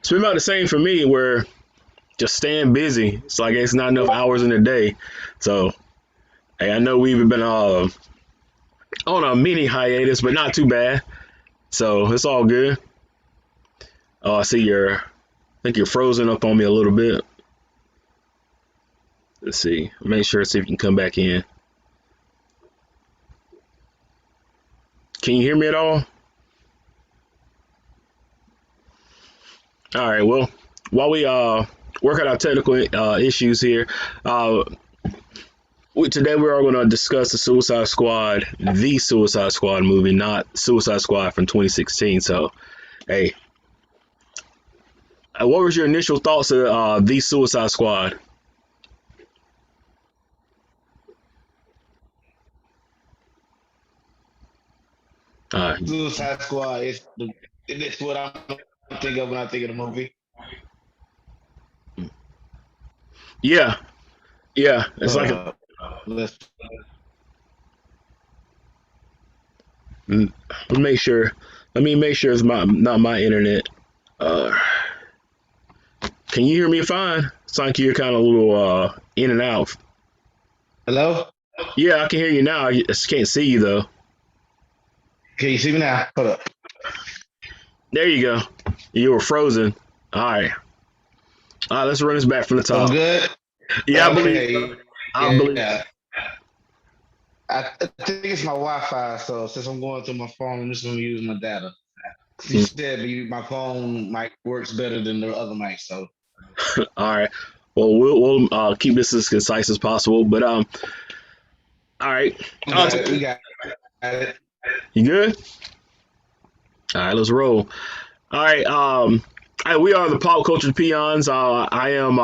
It's been about the same for me. Where just staying busy. It's like it's not enough hours in the day. So hey, I know we've been on a mini hiatus, but not too bad. So it's all good. Oh, I see I think you're frozen up on me a little bit. Let's see. Make sure see if you can come back in. Can you hear me at all? All right. Well, while we work out our technical issues here, uh, today we are going to discuss the Suicide Squad movie, not Suicide Squad from 2016. So, hey, what was your initial thoughts of the Suicide Squad? Uh, Suicide Squad is it's what I'm thinking of when I think of the movie. yeah, yeah. It's like Uh, let's let me make sure. Let me make sure it's not my internet. Uh, can you hear me fine? It's like you're kind of a little in and out. Hello. Yeah, I can hear you now. I just can't see you though. Can you see me now? Hold up. There you go. You were frozen. All right. All right. Let's run this back from the I'm top. good. Yeah, I believe. Okay. I believe. Yeah. I think it's my Wi-Fi. So since I'm going through my phone, I'm just gonna use my data. You Mm, said my phone mic works better than the other mic, so all right. Well, we'll keep this as concise as possible. But all right. we got it. We got it. You good? All right. Let's roll. All right. We are the Pop Culture Peons. I am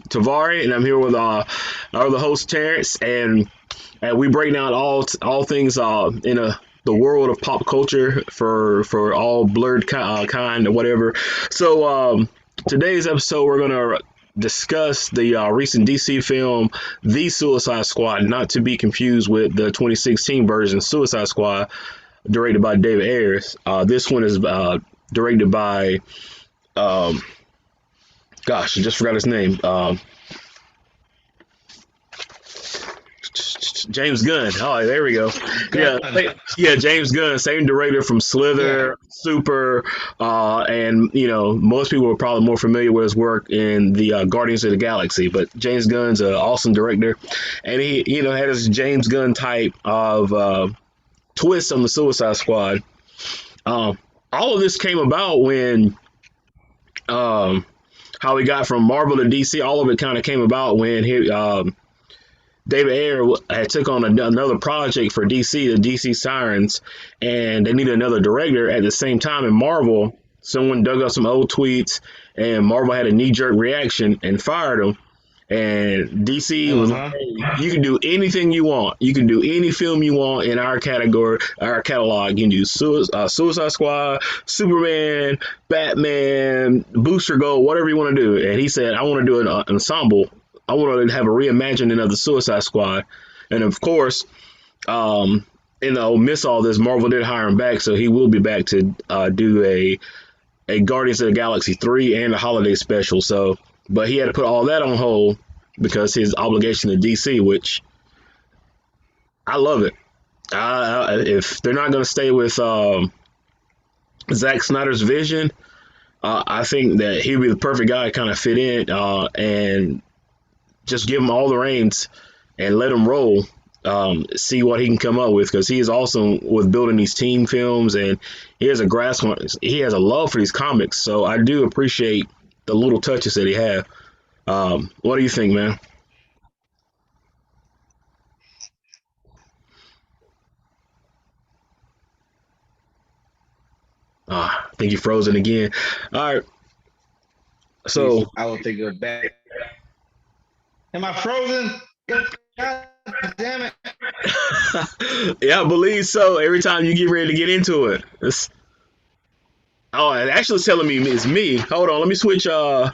Tavari, and I'm here with our the host Terrence, and we break down all things in the world of pop culture for all blurred kind or whatever. So today's episode, we're gonna discuss the recent DC film, The Suicide Squad, not to be confused with the 2016 version, Suicide Squad, directed by David Ayers. This one is directed by um, gosh, I just forgot his name. James Gunn. Oh, there we go. Yeah, Gun. yeah, James Gunn, same director from Yeah. Slither, Super, and most people are probably more familiar with his work in the Guardians of the Galaxy. But James Gunn's an awesome director, and he had his James Gunn type of twist on the Suicide Squad. Um, all of this came about when um, how he got from Marvel to DC. All of it kind of came about when David Ayer had took on another project for DC, the DC Sirens, and they needed another director. At the same time, in Marvel, someone dug up some old tweets, and Marvel had a knee jerk reaction and fired him. And DC Uh was like, huh. hey, you can do anything you want. You can do any film you want in our category, our catalog. You can do Suicide Squad, Superman, Batman, Booster Gold, whatever you want to do. And he said, I want to do an ensemble. I want to have a reimagining of the Suicide Squad. And of course, um, miss all this, Marvel did hire him back, so he will be back to do a Guardians of the Galaxy 3 and a holiday special. So, but he had to put all that on hold because his obligation to DC, which I love it. If they're not going to stay with Zack Snyder's vision, I think that he'd be the perfect guy to kind of fit in and just give him all the reins and let him roll. See what he can come up with because he is awesome with building these team films and he has a grasp on, he has a love for these comics. So I do appreciate the little touches that he have. What do you think, man? I think you frozen again. All right, so I will think of back. Am I frozen? God damn it! yeah, I believe so. Every time you get ready to get into it, it actually it's telling me it's me. Hold on, let me switch. It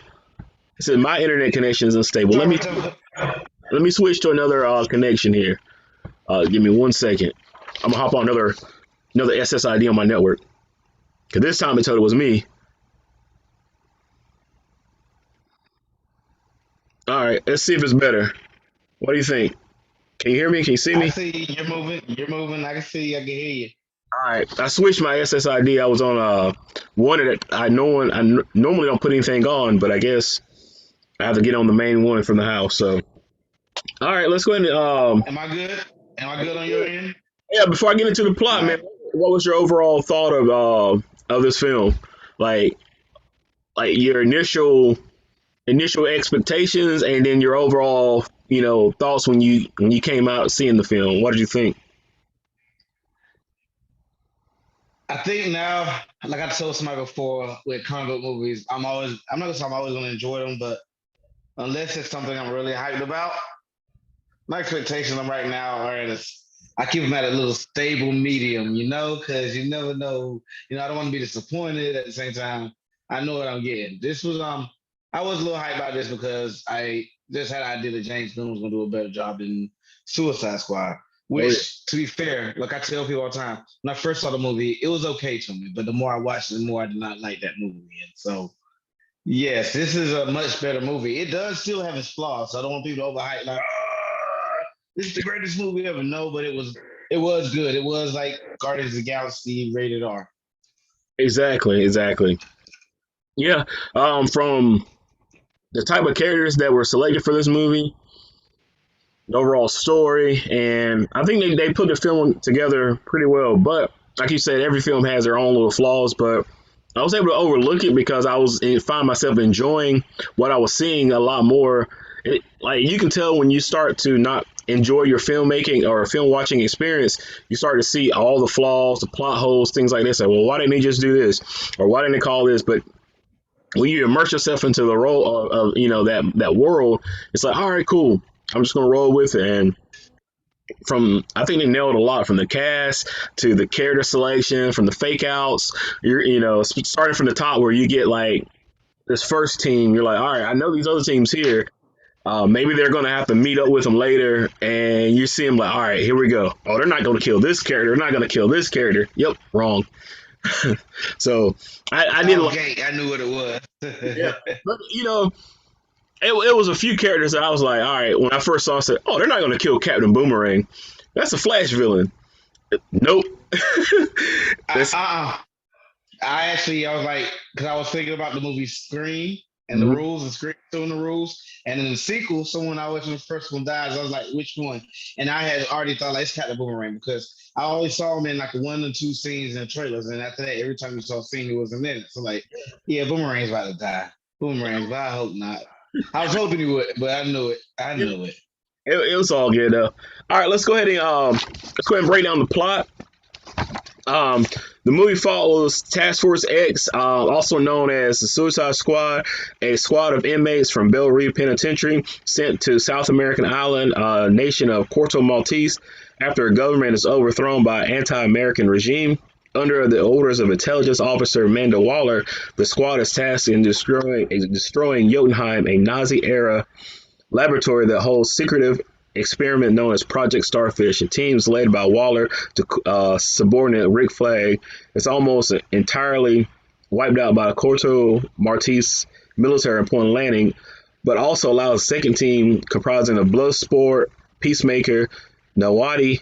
said my internet connection is unstable. Let me switch to another connection here. Give me 1 second. I'm gonna hop on another SSID on my network. Cause this time it told it was me. All right, let's see if it's better. What do you think? Can you hear me? Can you see I me? see you. You're moving. You're moving. I can see you. I can hear you. All right, I switched my SSID. I was on one that normally don't put anything on, but I guess I have to get on the main one from the house. So, all right, let's go ahead and Am I good? Am I good on your end? yeah. Before I get into the All plot, man, right. what was your overall thought of this film? Like like your initial expectations, and then your overall thoughts when you came out seeing the film. What did you think? I think now, like I told somebody before, with comic book movies, I'm not gonna say I'm always gonna enjoy them, but unless it's something I'm really hyped about, my expectations right now are I keep them at a little stable medium, because you never know. I don't want to be disappointed at the same time. I know what I'm getting. I was a little hyped about this because I just had an idea that James Gunn was gonna do a better job than Suicide Squad. Oh yeah, Which, to be fair, like I tell people all the time, when I first saw the movie, it was okay to me, but the more I watched it, the more I did not like that movie. And so, yes, this is a much better movie. It does still have its flaws, so I don't want people to overhype like, this is the greatest movie ever. No, but it was good. It was like Guardians of the Galaxy rated R. exactly. Yeah, from the type of characters that were selected for this movie, the overall story, and I think they put the film together pretty well. But like you said, every film has their own little flaws, but I was able to overlook it because find myself enjoying what I was seeing a lot more. Like you can tell when you start to not enjoy your filmmaking or film watching experience, you start to see all the flaws, the plot holes, things like this. Like, well, why didn't they just do this, or why didn't they call this? But when you immerse yourself into the role of that world, it's like, all right, cool. I'm just gonna roll with it. And from I think they nailed a lot from the cast to the character selection, from the fake outs. Starting from the top where you get like this first team, you're like, all right, I know these other teams here. Maybe they're gonna have to meet up with them later, and you see them like, all right, here we go. Oh, they're not gonna kill this character. They're not gonna kill this character. Yep, wrong. So I did like, Okay, I knew what it was. yeah, but it was a few characters that I was like, all right, when I first saw, I said, oh, they're not gonna kill Captain Boomerang. That's a Flash villain. Nope. I, That's I was like, because I was thinking about the movie Scream and the mhm. rules and Scream doing the rules. And in the sequel, someone always when the first one dies, I was like, which one? And I had already thought like it's Captain Boomerang because I always saw him in like one or two scenes in the trailers. And after that, every time you saw a scene, he wasn't in it. So like, yeah, Boomerang's about to die. Boomerang's, but I hope not. I was hoping he would, but I knew it. I Yeah, knew it. it was all good though. All right, let's go ahead and break down the plot. Um, the movie follows Task Force X, also known as the Suicide Squad, a squad of inmates from Belle Reve Penitentiary sent to South American island nation of Corto Maltese after a government is overthrown by an anti-American regime. Under the orders of intelligence officer Amanda Waller, the squad is tasked in destroying Jotunheim, a Nazi-era laboratory that holds secretive experiment known as Project Starfish. A teams led by Waller to subordinate Rick Flag is almost entirely wiped out by Corto Maltese military upon landing, but also allows a second team comprising of Bloodsport, Peacemaker, Nawadi,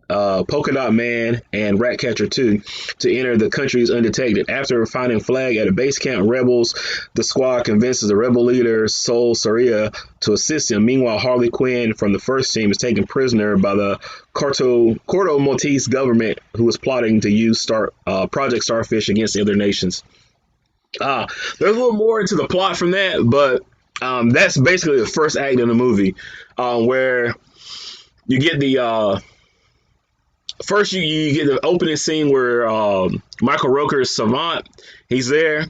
Polka Dot Man, and Ratcatcher 2 to enter the countries undetected. After finding Flag at a base camp, rebels, the squad convinces the rebel leader Sol Soria to assist him. Meanwhile, Harley Quinn from the first team is taken prisoner by the Corto Maltese government, who is plotting to use Project Starfish against the other nations. There's a little more into the plot from that, but that's basically the first act of the movie, where you get the first you get the opening scene where Michael Rooker's Savant. He's there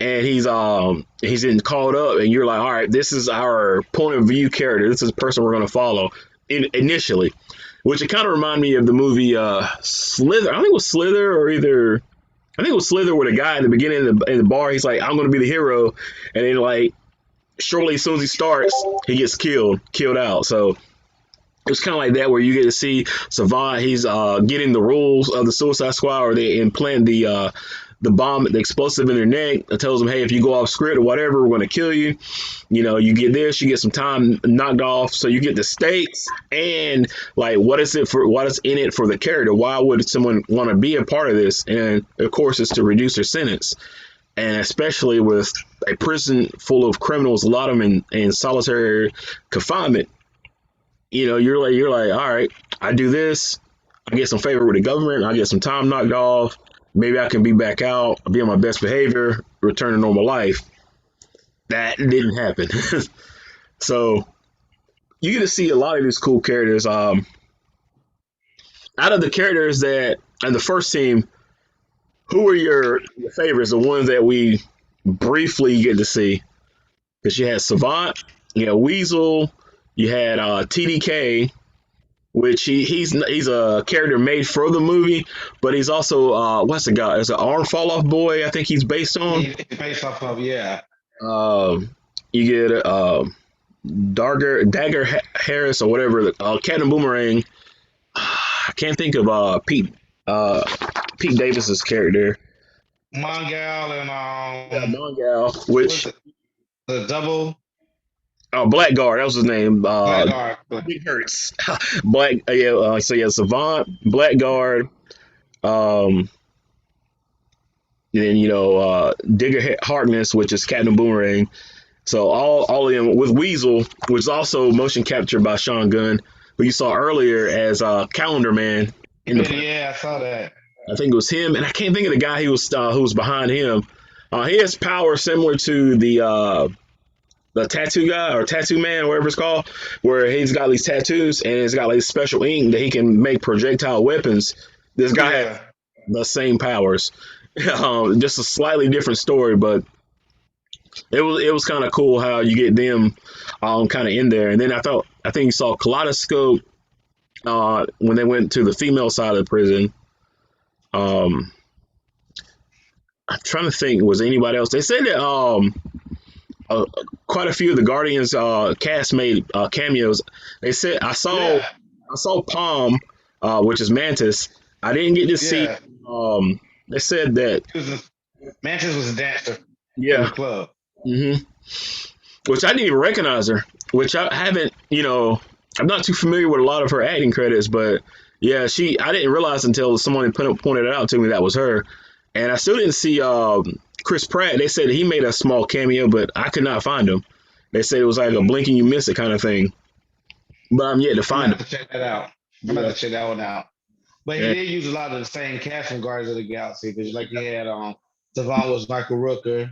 and he's getting called up, and you're like, all right, this is our point of view character. This is the person we're gonna follow initially, which it kind of reminded me of the movie Slither. I think it was Slither or either. I think it was Slither where the guy at the beginning in the bar, he's like, I'm gonna be the hero, and then like shortly as soon as he starts, he gets killed out. So it's kind of like that where you get to see Savant. He's getting the rules of the Suicide Squad, or they implant the bomb, the explosive in their neck. It tells them, hey, if you go off script or whatever, we're going to kill you. You know, you get this, you get some time knocked off, so you get the stakes and like what is it for? What is in it for the character? Why would someone want to be a part of this? And of course, it's to reduce their sentence, and especially with a prison full of criminals, a lot of them in solitary confinement. You know, you're like, all right, I do this, I get some favor with the government, I get some time knocked off, maybe I can be back out, be on my best behavior, return to normal life. That didn't happen. So you get to see a lot of these cool characters. Out of the characters that and the first team, who are your favorites? The ones that we briefly get to see, because you had Savant, you had Weasel, you had TDK, which he's a character made for the movie, but he's also what's the guy? It's an arm fall off boy. I think he's based on. It's based off of, yeah. Um, you get Dagger Harris or whatever. Captain Boomerang. I can't think of Pete Davis's character. Mongal and Yeah, Mongal, which the double Blackguard, that was his name. Blackguard. Big Hurts. Black. Yeah. So yeah, Savant, Blackguard. Um, and then Digger Harkness, which is Captain Boomerang. So all of them with Weasel, which is also motion captured by Sean Gunn, who you saw earlier as Calendar Man. Yeah, I saw that. I think it was him, and I can't think of the guy who was behind him. He has power similar to the tattoo guy or tattoo man, whatever it's called, where he's got these tattoos and he's got like special ink that he can make projectile weapons. This guy has the same powers, just a slightly different story, but it was kind of cool how you get them kind of in there. And then I think you saw Kaleidoscope when they went to the female side of the prison. I'm trying to think, was anybody else? They said that quite a few of the Guardians cast made cameos. They said I saw Palm, which is Mantis. I didn't get to see. They said that Mantis was a dancer. Yeah. In the club. Mm-hmm. Which I didn't even recognize her. Which I haven't. I'm not too familiar with a lot of her acting credits, but yeah, I didn't realize until someone pointed it out to me that was her. And I still didn't see Chris Pratt. They said he made a small cameo, but I could not find him. They said it was like a blink and you miss it kind of thing. But I'm yet to find him. Check that out. I'm about to check that one out. But he did use a lot of the same cast from Guardians of the Galaxy, because like you had Savant was Michael Rooker.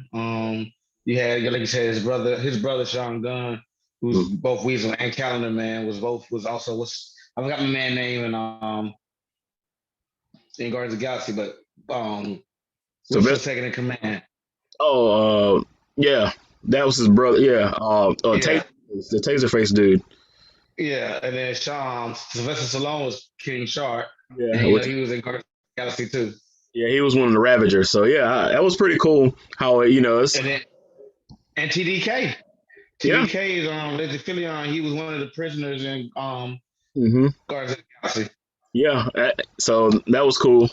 You had, like you said, his brother Sean Gunn, who's both Weasel and Calendar Man, was also I forgot my man name in Guardians of the Galaxy, but so was second in command. Oh, yeah, that was his brother. Yeah, the Taserface dude. Yeah, and then Sylvester Stallone was King Shark. Yeah, and, he was in Guardians of the Galaxy too. Yeah, he was one of the Ravagers. So yeah, that was pretty cool. How it's and TDK. TDK is Legend Filion. He was one of the prisoners in Guardians of the Galaxy. Yeah, so that was cool.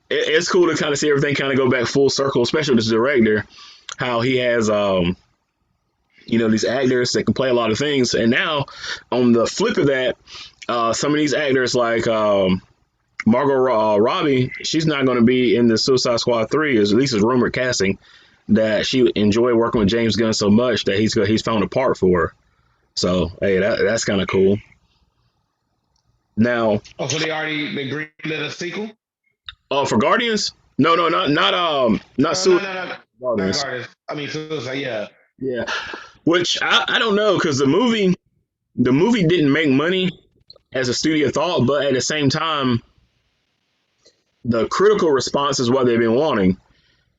It's cool to kind of see everything kind of go back full circle, especially with the director, how he has these actors that can play a lot of things. And now on the flip of that, some of these actors like Margot Robbie, she's not going to be in the Suicide Squad 3, at least it's rumored casting, that she enjoyed working with James Gunn so much that he's found a part for her. So, hey, that's kind of cool. Now, so they greenlit a sequel? For Guardians? No, not Suicide. No. Guardians. I mean, Suicide, yeah. Yeah. Which I don't know, because the movie didn't make money as a studio thought, but at the same time, the critical response is what they've been wanting.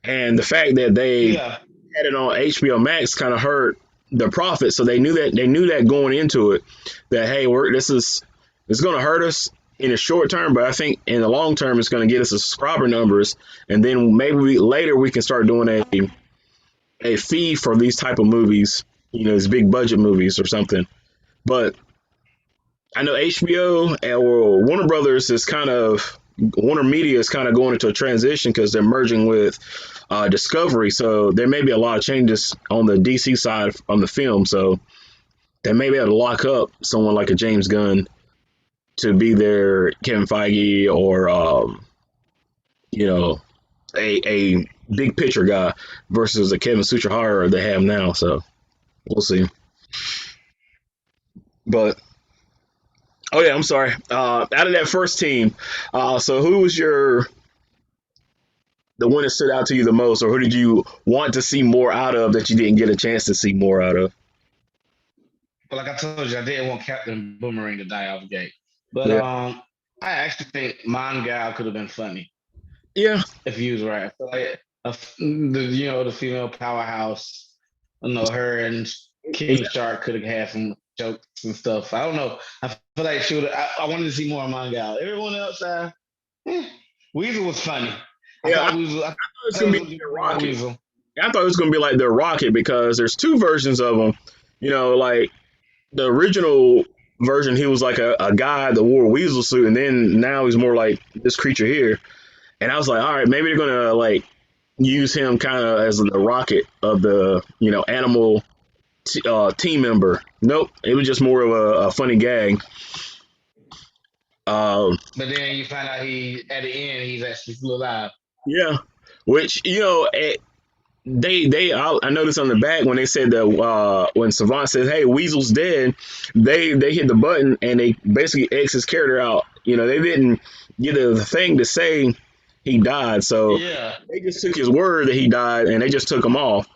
And the fact that they had it on HBO Max kind of hurt the profit. So they knew that going into it, that hey, it's going to hurt us in the short term, but I think in the long term it's going to get us the subscriber numbers, and then maybe later we can start doing a fee for these type of movies, these big budget movies or something. But I know HBO or Warner Brothers is kind of Warner Media is kind of going into a transition because they're merging with Discovery. So there may be a lot of changes on the DC side on the film. So they may be able to lock up someone like a James Gunn to be their Kevin Feige or you know a big picture guy versus the Kevin Suchihara they have now. So we'll see. But oh yeah, I'm sorry. Out of that first team, so who was your the one that stood out to you the most, or who did you want to see more out of that you didn't get a chance to see more out of? But like I told you, I didn't want Captain Boomerang to die off the gate. But Yeah, I actually think Mongal could have been funny yeah, if he was right. I feel like the female powerhouse, her and King Shark could have had some jokes and stuff. I don't know. I feel like she would. I wanted to see more of Mongal. Everyone else, eh, Weasel was funny. I yeah. I thought thought Weasel. I it was thought it gonna was be a like good the more Rocket. Weasel. I thought it was gonna be like the Rocket because there's two versions of him. Like the original version, he was like a guy that wore a weasel suit, and then now he's more like this creature here. And I was like, all right, maybe they're gonna like use him kind of as the Rocket of the animal team member. Nope, it was just more of a funny gag. Um, But then you find out he at the end he's actually still alive. yeah, which I noticed on the back when they said that when Savant says, "Hey, Weasel's dead," they hit the button and they basically X his character out. They didn't get the thing to say he died, so Yeah. they just took his word that he died and they just took him off.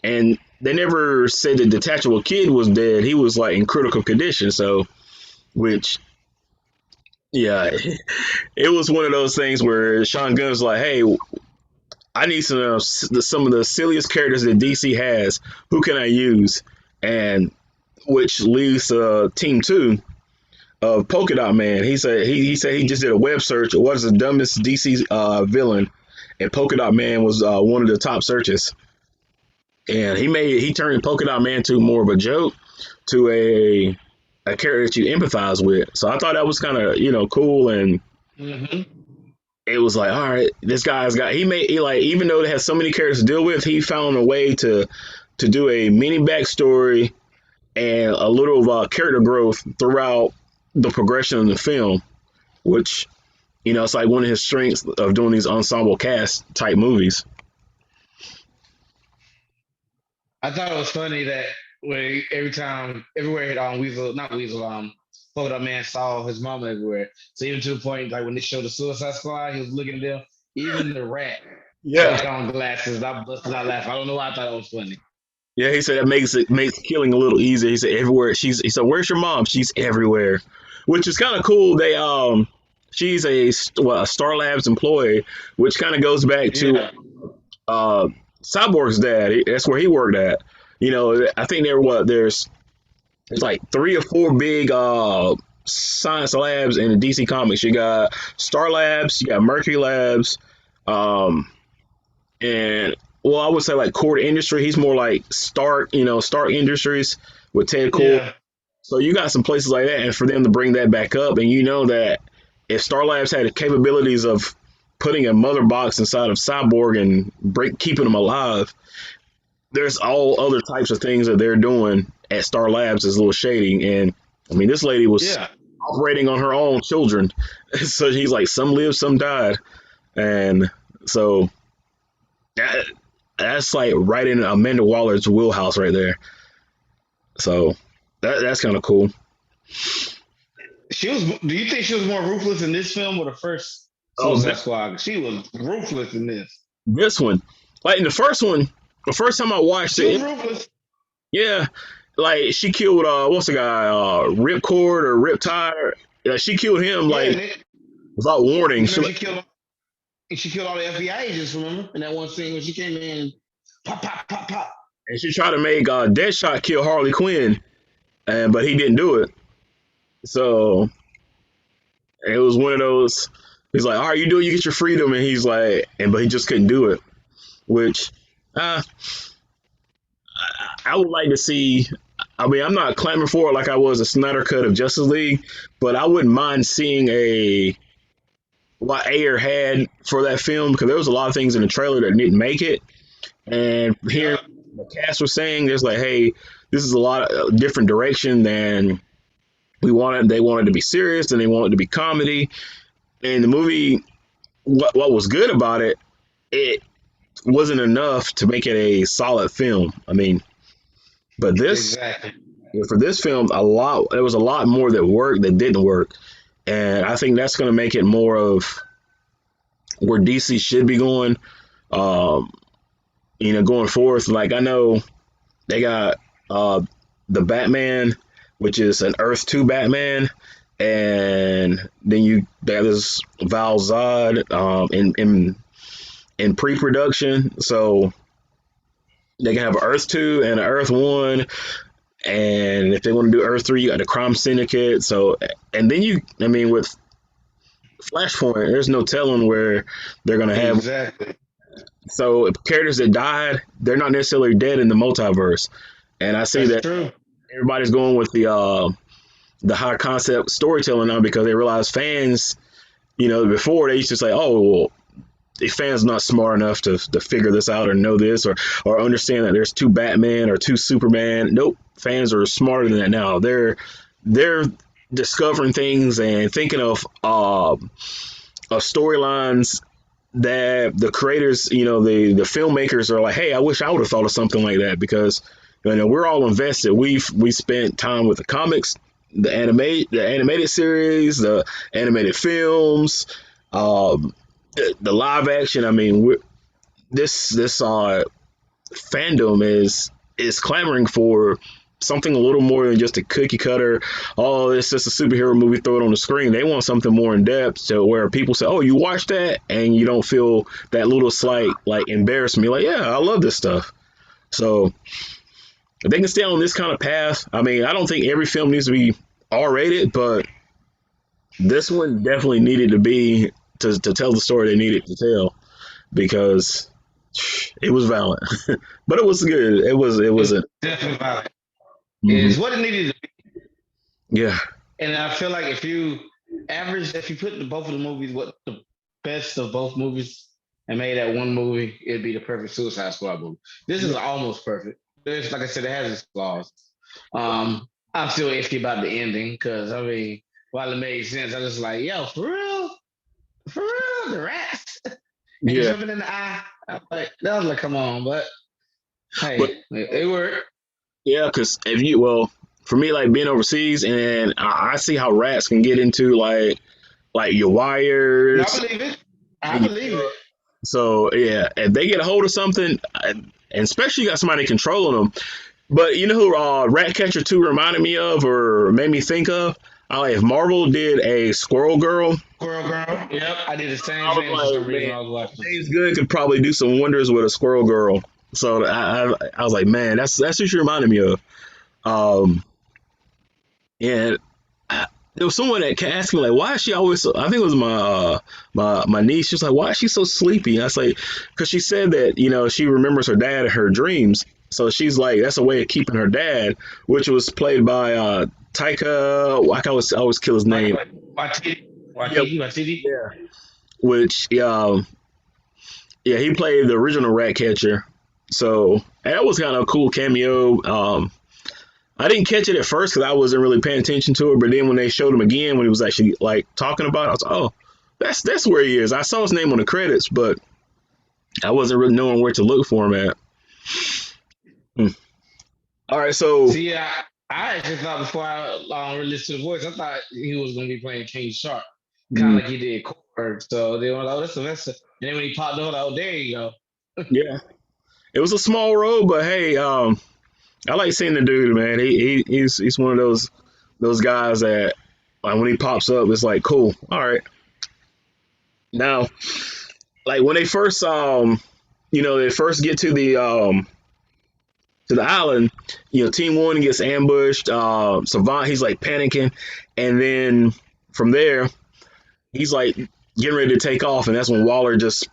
And they never said the detachable kid was dead. He was like in critical condition. So, which yeah, it was one of those things where Sean Gunn's like, "Hey, I need some of the silliest characters that DC has. Who can I use?" And which leaves Team Two of Polka Dot Man. He said he just did a web search. What is the dumbest DC villain? And Polka Dot Man was one of the top searches. And he turned Polka Dot Man to more of a joke to a character that you empathize with. So I thought that was kind of cool, and Hmm. it was like, all right, this guy's got he like even though it has so many characters to deal with, he found a way to do a mini backstory and a little of character growth throughout the progression of the film, which it's like one of his strengths of doing these ensemble cast type movies. I thought it was funny that when every time everywhere Weasel, not Weasel, Polka Dot Man saw his mama everywhere. So even to the point like when they showed the Suicide Squad, he was looking at them. Even the rat Yeah, had on glasses. And I busted out laughing. I don't know why I thought it was funny. yeah. He said that makes killing a little easier. He said everywhere he said, "Where's your mom?" She's everywhere, which is kind of cool. She's a Star Labs employee, which kind of goes back to Yeah, uh, Cyborg's dad. That's where he worked at. I think there's like three or four big science labs in the DC Comics. You got Star Labs, you got Mercury Labs, um, and well, I would say like Cord Industry. He's more like Stark Industries with Ted Cord. yeah. So you got some places like that, and for them to bring that back up, and that if Star Labs had the capabilities of putting a mother box inside of Cyborg and keeping him alive, there's all other types of things that they're doing at Star Labs is a little shady. And I mean, this lady was Yeah. operating on her own children, so he's like, some lived, some died, and so that that's like right in Amanda Waller's wheelhouse right there. So that's kind of cool. She was. Do you think she was more ruthless in this film or the first Oh, Suicide Squad? She was ruthless in this. this one, like in the first time I watched She was it, ruthless. yeah, like she killed what's the guy Ripcord or Riptide. She killed him Yeah, like and without warning. remember she killed all the FBI agents. Remember in that one scene when she came in, pop, pop, pop, pop. And she tried to make Deadshot kill Harley Quinn, and but he didn't do it. So it was one of those. He's like, "All right, you do it, you get your freedom," and he's like, and but he just couldn't do it. Which uh, I would like to see. I mean, I'm not clamoring for it like I was a Snyder cut of Justice League, but I wouldn't mind seeing what Ayer had for that film, because there was a lot of things in the trailer that didn't make it. And here, Yeah, the cast was saying, there's like, hey, this is a lot of different direction than we wanted. They wanted to be serious and they wanted to be comedy. And the movie, what was good about it, it wasn't enough to make it a solid film. I mean, but this exactly. for this film, there was a lot more that worked that didn't work, and I think that's going to make it more of where DC should be going. Um, going forth. Like I know they got uh, the Batman, which is an Earth Two Batman, and then there's Val Zod in pre-production, so they can have an Earth Two and an Earth One. And if they want to do Earth 3, you got the Crime Syndicate. So, and then I mean, with Flashpoint, there's no telling where they're going to have. Exactly. So, if characters that died, they're not necessarily dead in the multiverse. And I see That's that true. everybody's going with the high concept storytelling now because they realize fans, before they used to say, oh, well, the fans not smart enough to figure this out or know this or understand that there's two Batman or two Superman. Nope, fans are smarter than that now. They're discovering things and thinking of storylines that the creators, the filmmakers are like, hey, I wish I would have thought of something like that because we're all invested. We spent time with the comics, the animated series, the animated films. The live action. I mean, this fandom is clamoring for something a little more than just a cookie cutter. Oh, it's just a superhero movie. Throw it on the screen. They want something more in depth, so where people say, "Oh, you watched that," and you don't feel that little slight like embarrassment. Like, yeah, I love this stuff. So if they can stay on this kind of path, I mean, I don't think every film needs to be R rated, but this one definitely needed to be to tell the story they needed to tell because it was violent, but it was good. It was It's a definitely valid. mhm. It's what it needed to Yeah, be. And I feel like if you put both of the movies, what the best of both movies, and made that one movie, it'd be the perfect Suicide Squad movie. This is almost perfect. There's, like I said, it has its flaws. I'm still iffy about the ending because I mean, while it made sense, I was like, yo, for real, the rats and yeah, jumping in the eye. I was like, come on, but but hey, it worked. yeah, because if you well, for me, like being overseas, and I see how rats can get into like your No, I wires. believe it. I believe it. So yeah, if they get a hold of something, and especially you got somebody controlling them. But you know who Ratcatcher 2 reminded me of or made me think of? If Marvel did a Squirrel Girl, Squirrel Girl. Yep, I did the same I was thing for some like, reason man, when I was watching. James Good could probably do some wonders with a Squirrel Girl. So I was like, man, that's what you reminded me of. Um, and there was someone that asked me like, why is she always so? I think it was my niece. She was like, why is she so sleepy? And I was like, because she said that she remembers her dad in her dreams. So she's like, that's a way of keeping her dad, which was played by Taika. I can always kill his name. Watiti. Yep. Watiti. Yeah. Which yeah, he played the original Ratcatcher. So and that was kind of a cool cameo. I didn't catch it at first because I wasn't really paying attention to it. But then when they showed him again, when he was actually like talking about it, I was like, oh, that's where he is. I saw his name on the credits, but I wasn't really knowing where to look for him at. Hmm. All right, so See, I actually thought before I really listened to the voice, I thought he was going to be playing King Shark, kind mm, of like he did Korg. So they were like, oh, that's Sylvester. And then when he popped up, like, oh, there you go. yeah, it was a small role, but hey, I like seeing the dude, man. He's one of those guys that when he pops up, it's like cool. All right, now like when they first they first get to the island, Team One gets ambushed. Savant, he's like panicking, and then from there, he's like getting ready to take off, and that's when Waller just,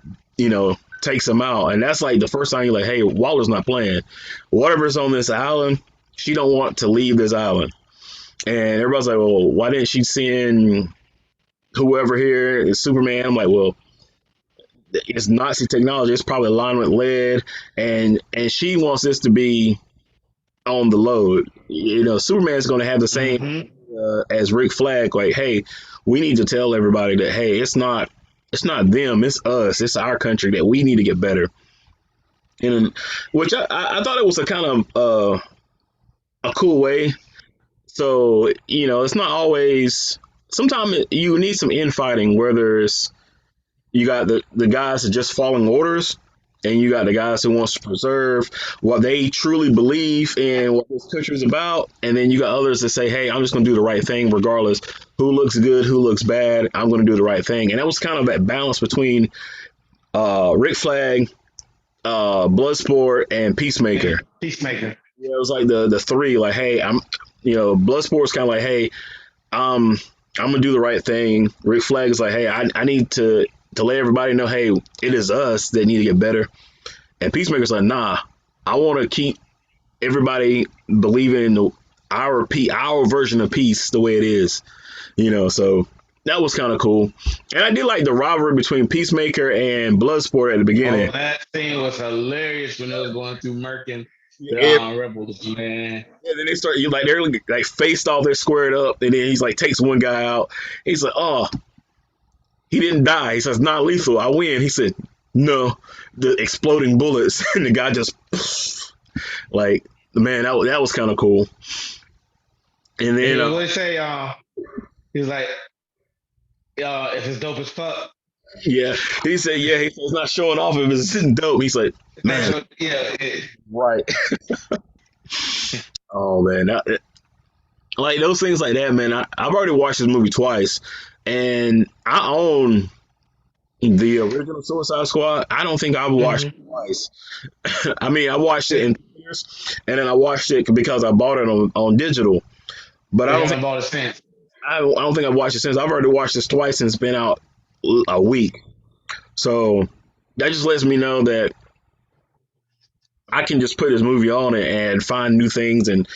takes him out, and that's like the first time you're like, hey, Waller's not playing. Whatever's on this island, she don't want to leave this island, and everybody's like, well, why didn't she send whoever here is Superman. I'm like, well, it's Nazi technology. It's probably lined with lead, and she wants this to be on the load. Superman's going to have the same Mm-hmm. as Rick Flag. Like, hey, we need to tell everybody that hey, it's not them, it's us, it's our country that we need to get better. And which I thought it was a kind of a cool way. So it's not always. Sometimes you need some infighting where there's you got the guys that just following orders, and you got the guys who wants to preserve what they truly believe in what this country is about, and then you got others that say, "Hey, I'm just going to do the right thing regardless who looks good, who looks bad. I'm going to do the right thing." And that was kind of that balance between Rick Flag, Bloodsport, and Peacemaker. And Peacemaker. Yeah, it was like the three. Like, hey, Bloodsport's kind of like, hey, um, I'm gonna do the right thing. Rick Flag is like, hey, I need to let everybody know, hey, it is us that need to get better. And Peacemaker's like, nah, I want to keep everybody believing in our version of peace the way it is. So that was kind of cool. And I did like the rivalry between Peacemaker and Bloodsport at the Oh, beginning. that scene was hilarious when it was going through murking the And, rebels, man. and then they start you like they're like faced off, they're squared up, and then he's like takes one guy out. He's like, oh, he didn't die. He says, not lethal. I win. He said, no, the exploding bullets. And the guy just, like, man, that was kind of cool. And then, And what they say, he was like, if it's dope as fuck, yeah, he said, yeah, he said, it's not showing off if it's dope. He's like, that's man, what, yeah. right. Oh, man. Like, those things like that, man. I've already watched this movie twice, and I own the original Suicide Squad. I don't think I've watched it Mm-hmm. twice. I mean, I watched it in theaters, and then I watched it because I bought it on digital. But They haven't bought a cent. I don't think I've watched it since. I've already watched this twice and it's been out a week. So that just lets me know that I can just put this movie on and find new things, and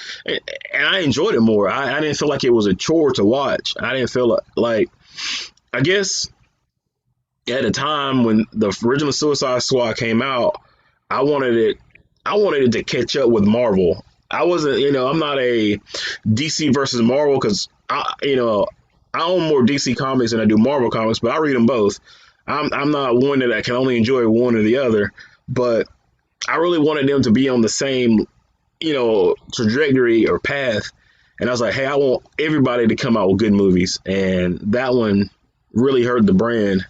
I enjoyed it more. I didn't feel like it was a chore to watch. I didn't feel like I guess at a time when the original Suicide Squad came out, I wanted it. I wanted it to catch up with Marvel. I wasn't, I'm not a DC versus Marvel because I own more DC comics than I do Marvel comics, but I read them both. I'm not one that I can only enjoy one or the other, but I really wanted them to be on the same, trajectory or path. And I was like, hey, I want everybody to come out with good movies, and that one really hurt the brand.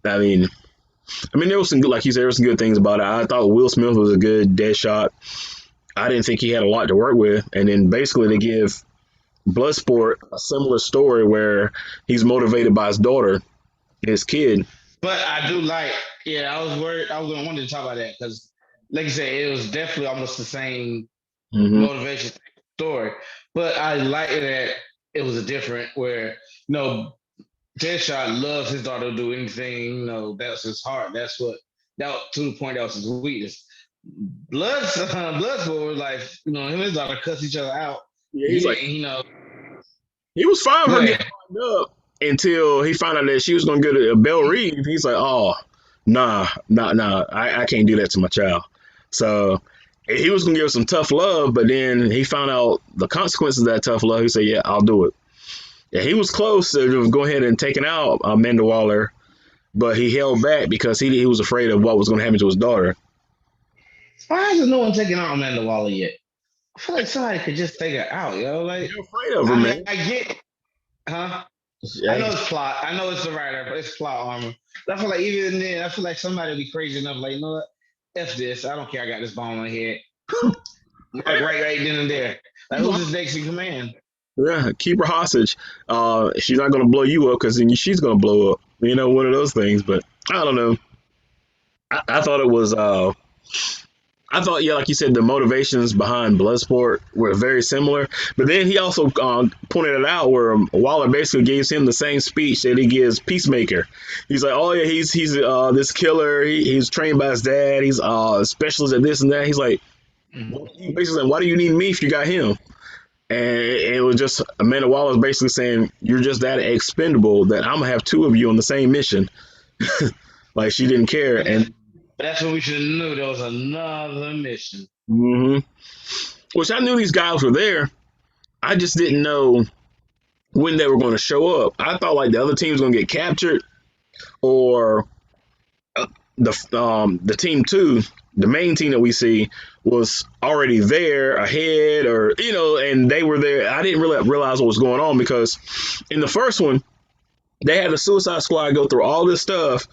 I mean, there was some good, like you said, there was some good things about it. I thought Will Smith was a good Deadshot. I didn't think he had a lot to work with, and then basically they give Bloodsport a similar story where he's motivated by his daughter, his kid. But I do like, yeah, I was worried. I was going to want to talk about that because, like you said, it was definitely almost the same Hmm. motivation story. But I like that it was a different where, Deadshot loves his daughter to do anything. That's his heart. That's what, that to the point that was his weakness. Bloodsport was like, him and his daughter cuss each other out. Yeah, He he's like, didn't, he was fine go for getting ahead. locked up until he found out that she was going to get a Bell Reeve. He's like, oh, nah, I can't do that to my child. So he was going to give her some tough love, but then he found out the consequences of that tough love. He said, yeah, I'll do it. Yeah, he was close to go ahead and taking out Amanda Waller, but he held back because he was afraid of what was going to happen to his daughter. Why is no one taking out Amanda Waller yet? I feel like somebody could just take her out, Like, They're afraid of her, I mean, man. I get, huh? I know Hey, it's plot. I know it's the writer, but it's plot armor. But I feel like even then, I feel like somebody would be crazy enough, like, what? F this. I don't care. I got this bomb on my head. Like right then and there. Like who's this next in command? yeah, keep her hostage. She's not going to blow you up because then she's going to blow up. One of those things. But I don't know. I thought it was. I thought, yeah, like you said, the motivations behind Bloodsport were very similar. But then he also pointed it out where Waller basically gives him the same speech that he gives Peacemaker. He's like, oh yeah, he's this killer. He's trained by his dad. He's a specialist at this and that. He's like, Mm-hmm. he's basically like, why do you need me if you got him? And it was just Amanda Waller basically saying, "You're just that expendable that I'm gonna have two of you on the same mission." Like she didn't care, Yeah. and But that's when we should have knew there was another mission. hmm which I knew these guys were there. I just didn't know when they were going to show up. I thought like the other team was going to get captured, or the team two, the main team that we see, was already there ahead, or and they were there. I didn't really realize what was going on because in the first one they had the Suicide Squad go through all this stuff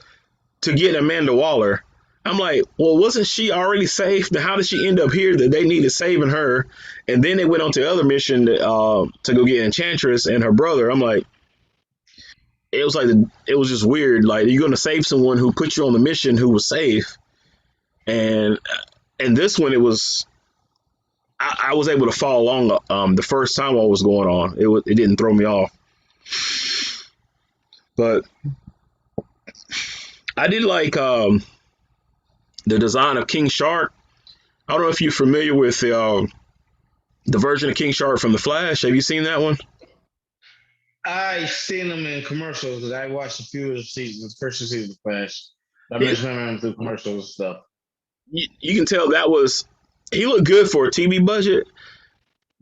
to get Amanda Waller. I'm like, well, wasn't she already safe? Then how did she end up here that they needed saving her? And then they went on to the other mission to go get Enchantress and her brother. I'm like, it was like it was just weird. Like you're gonna save someone who put you on the mission who was safe, and this one it was. I was able to follow along the first time what was going on. It didn't throw me off, but I did like the design of King Shark. I don't know if you're familiar with the version of King Shark from The Flash. Have you seen that one? I seen them in commercials because I watched a few of the seasons, first two seasons of Flash. I Yeah, just remember him through commercials and stuff. you can tell that was he looked good for a TV budget,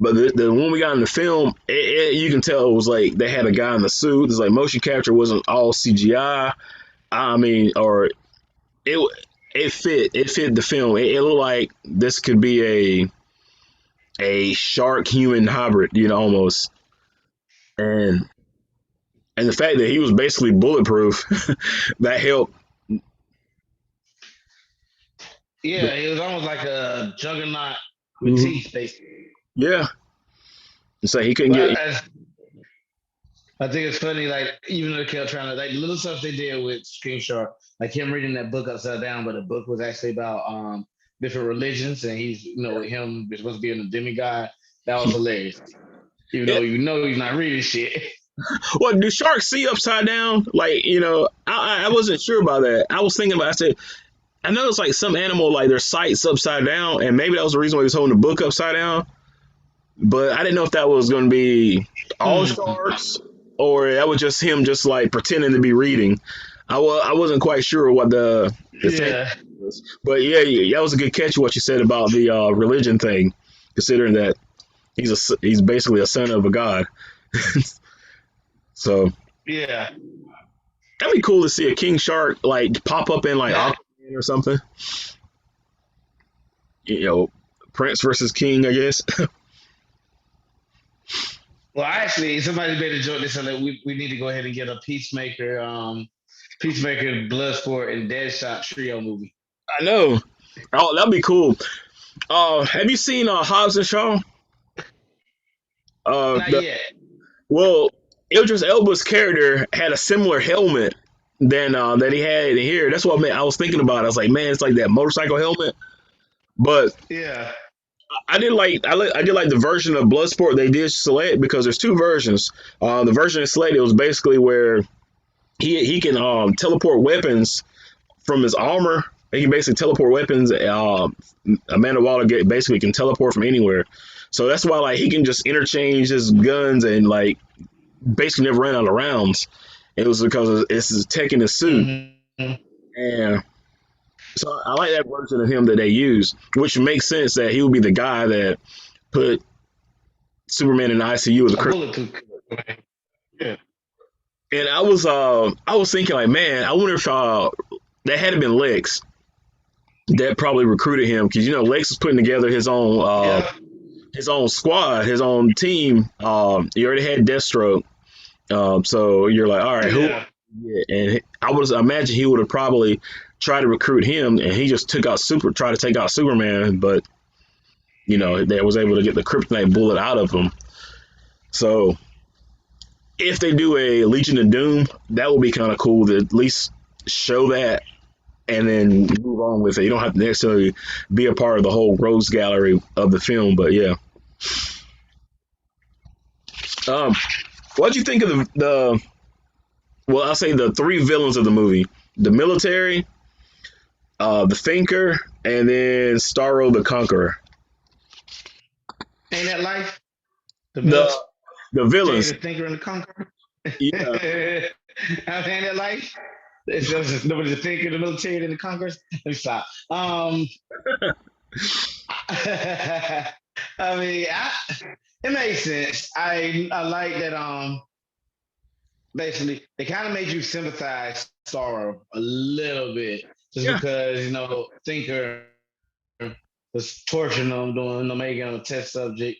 but the one we got in the film, you can tell it was like they had a guy in the suit. It's like motion capture wasn't all CGI. I mean, or it it fit the film. It looked like this could be a shark human hybrid, almost. And the fact that he was basically bulletproof that helped. Yeah, it was almost like a juggernaut with Mhm. teeth, basically. Yeah, so he couldn't But get. I think it's funny, like even though they kept trying to like little stuff they did with King Shark, like him reading that book upside down, but the book was actually about different religions, and he's him supposed to be a demigod. That was hilarious. Even Yeah. though he's not reading shit. Well, do sharks see upside down? Like, I wasn't sure about that. I was thinking about. I said, I know it's like some animal, like their sight's upside down, and maybe that was the reason why he was holding the book upside down. But I didn't know if that was going to be all Hmm. sharks or that was just him, just like pretending to be reading. I wasn't quite sure what the thing Yeah, was, but yeah, that was a good catch. What you said about the religion thing, considering that he's basically a son of a god. So yeah. that'd be cool to see a king shark like pop up in like That Aquaman or something. You know, Prince versus King, I guess. well, actually, somebody made a joke. They said that we need to go ahead and get a Peacemaker, Bloodsport, and Deadshot trio movie. I know. Oh, that'd be cool. Have you seen Hobbs and Shaw? Not The yet. Well, Idris Elba's character had a similar helmet than that he had in here. That's what I was thinking about. I was like, man, it's like that motorcycle helmet. But Yeah. I did like the version of Bloodsport they did select because there's two versions. The version selected was basically where he can teleport weapons from his armor. He can basically teleport weapons. Amanda Waller basically can teleport from anywhere. So that's why like he can just interchange his guns and like basically never ran out of rounds. It was because it's his tech in his suit. Mm-hmm. And so I like that version of him that they use, which makes sense that he would be the guy that put Superman in the ICU with a A crystal. bullet too. Yeah. And I was thinking like, man, I wonder if that had been Lex that probably recruited him because Lex was putting together Yeah. his own squad, his own team. He already had Deathstroke, so you're like, all right, who? Yeah. Yeah, and I would imagine he would have probably tried to recruit him, and he just tried to take out Superman, but they was able to get the kryptonite bullet out of him. So if they do a Legion of Doom, that would be kind of cool to at least show that and then move on with it. You don't have to necessarily be a part of the whole Rose Gallery of the film, but yeah. Um, what do you think of the well, I'll say the three villains of the movie: the military, the Thinker, and then Starro the Conqueror. Ain't that life? The The military, the villains. the thinker, and the conqueror. Yeah, I'm saying that like it's just nobody the thinker, the military, and the conquerors. Let me stop. I mean, it makes sense. I like that. Basically, they kind of made you sympathize sorrow a little bit, just yeah. because thinker was torturing them, doing making them a test subject,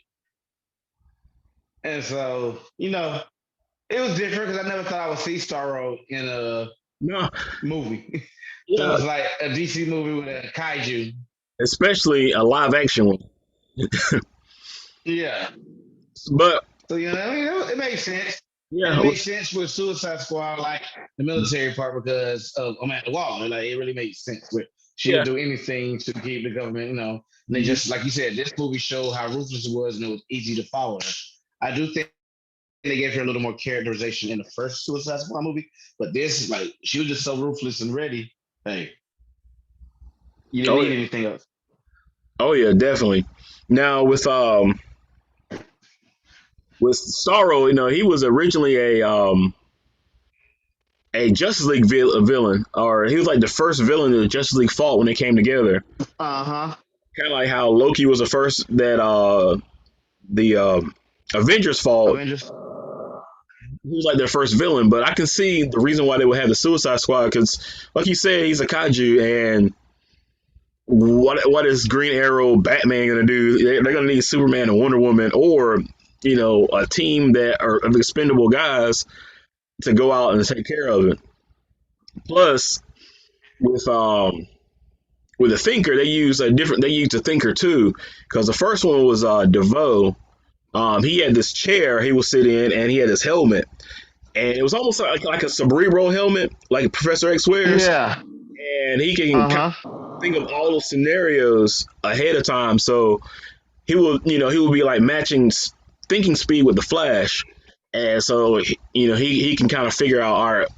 and so it was different because I never thought I would see Starro in a No, movie. So yeah. it's like a DC movie with a kaiju. Especially a live action one. Yeah. But So it makes sense. And yeah, it makes sense with Suicide Squad, like the military part, because of Amanda Waller. Like it really makes sense. With she'll yeah. do anything to keep the government, And they just like you said, this movie showed how ruthless it was, and it was easy to follow her. I do think they gave her a little more characterization in the first Suicide Squad movie, but this, like, she was just so ruthless and ready. Hey, you didn't Oh need yeah. anything else. Oh yeah, definitely. Now with Starro, he was originally a Justice League villain, or he was like the first villain that the Justice League fought when they came together. Uh huh. Kind of like how Loki was the first that the Avengers fought. Avengers. He was like their first villain, but I can see the reason why they would have the Suicide Squad because, like you said, he's a kaiju, and what is Green Arrow, Batman gonna do? They're gonna need Superman and Wonder Woman, or a team that are of expendable guys to go out and take care of it. Plus, with with a thinker, they use a different. They use a thinker too, because the first one was DeVoe. He had this chair he would sit in, and he had his helmet, and it was almost like a cerebral helmet, like Professor X wears, Yeah. and he can kind Uh of huh. think of all those scenarios ahead of time. So he will be like matching thinking speed with the Flash, and so he can kind of figure out, all right,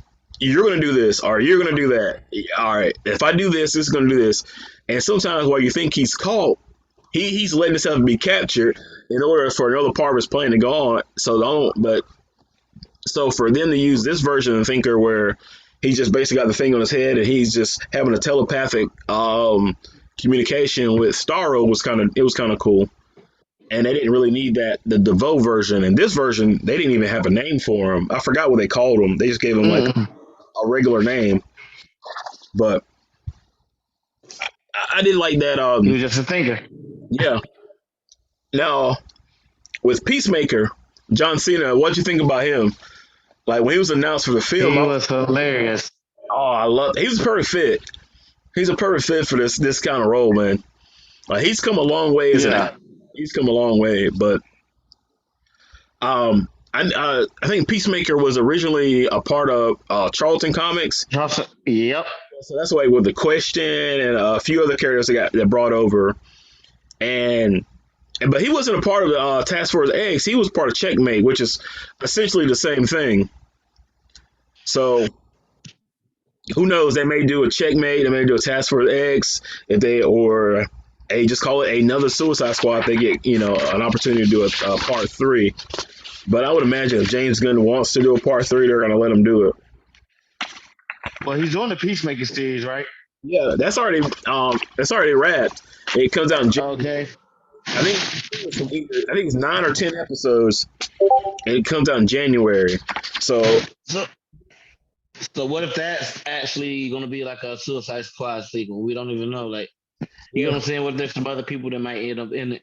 you're going to do this, or you're going to do that. All right, if I do this, this is going to do this. And sometimes while you think he's caught, he's letting himself be captured in order for another part of his plan to go on. So don't, but so for them to use this version of Thinker where he just basically got the thing on his head and he's just having a telepathic communication with Starro was kind of cool. And they didn't really need that the DeVoe version. And this version, they didn't even have a name for him. I forgot what they called him. They just gave him like Mm. a regular name. But I did like that. He was just a thinker. Yeah. Now with Peacemaker, John Cena, what'd you think about him? Like when he was announced for the film, He was hilarious. I love. He's a perfect fit. He's a perfect fit for this kind of role, man. He's come a long way as an actor. Yeah. He's come a long way, but I think Peacemaker was originally a part of Charlton Comics, Yep. so that's why with the Question and a few other characters that brought over, and but he wasn't a part of the Task Force X. He was part of Checkmate, which is essentially the same thing. So who knows? They may do a Checkmate. They may do a Task Force X if they or just call it another Suicide Squad. If they get an opportunity to do a part three. But I would imagine if James Gunn wants to do a part three, they're gonna let him do it. Well, he's doing the Peacemaker series, right? Yeah, that's already rad. It comes out in Okay. I think I think it's 9 or 10 episodes, and it comes out in January. So So, so what if that's actually going to be like a Suicide Squad sequel? We don't even know. Like, you know yeah, what I'm saying? What there's some other people that might end up in it.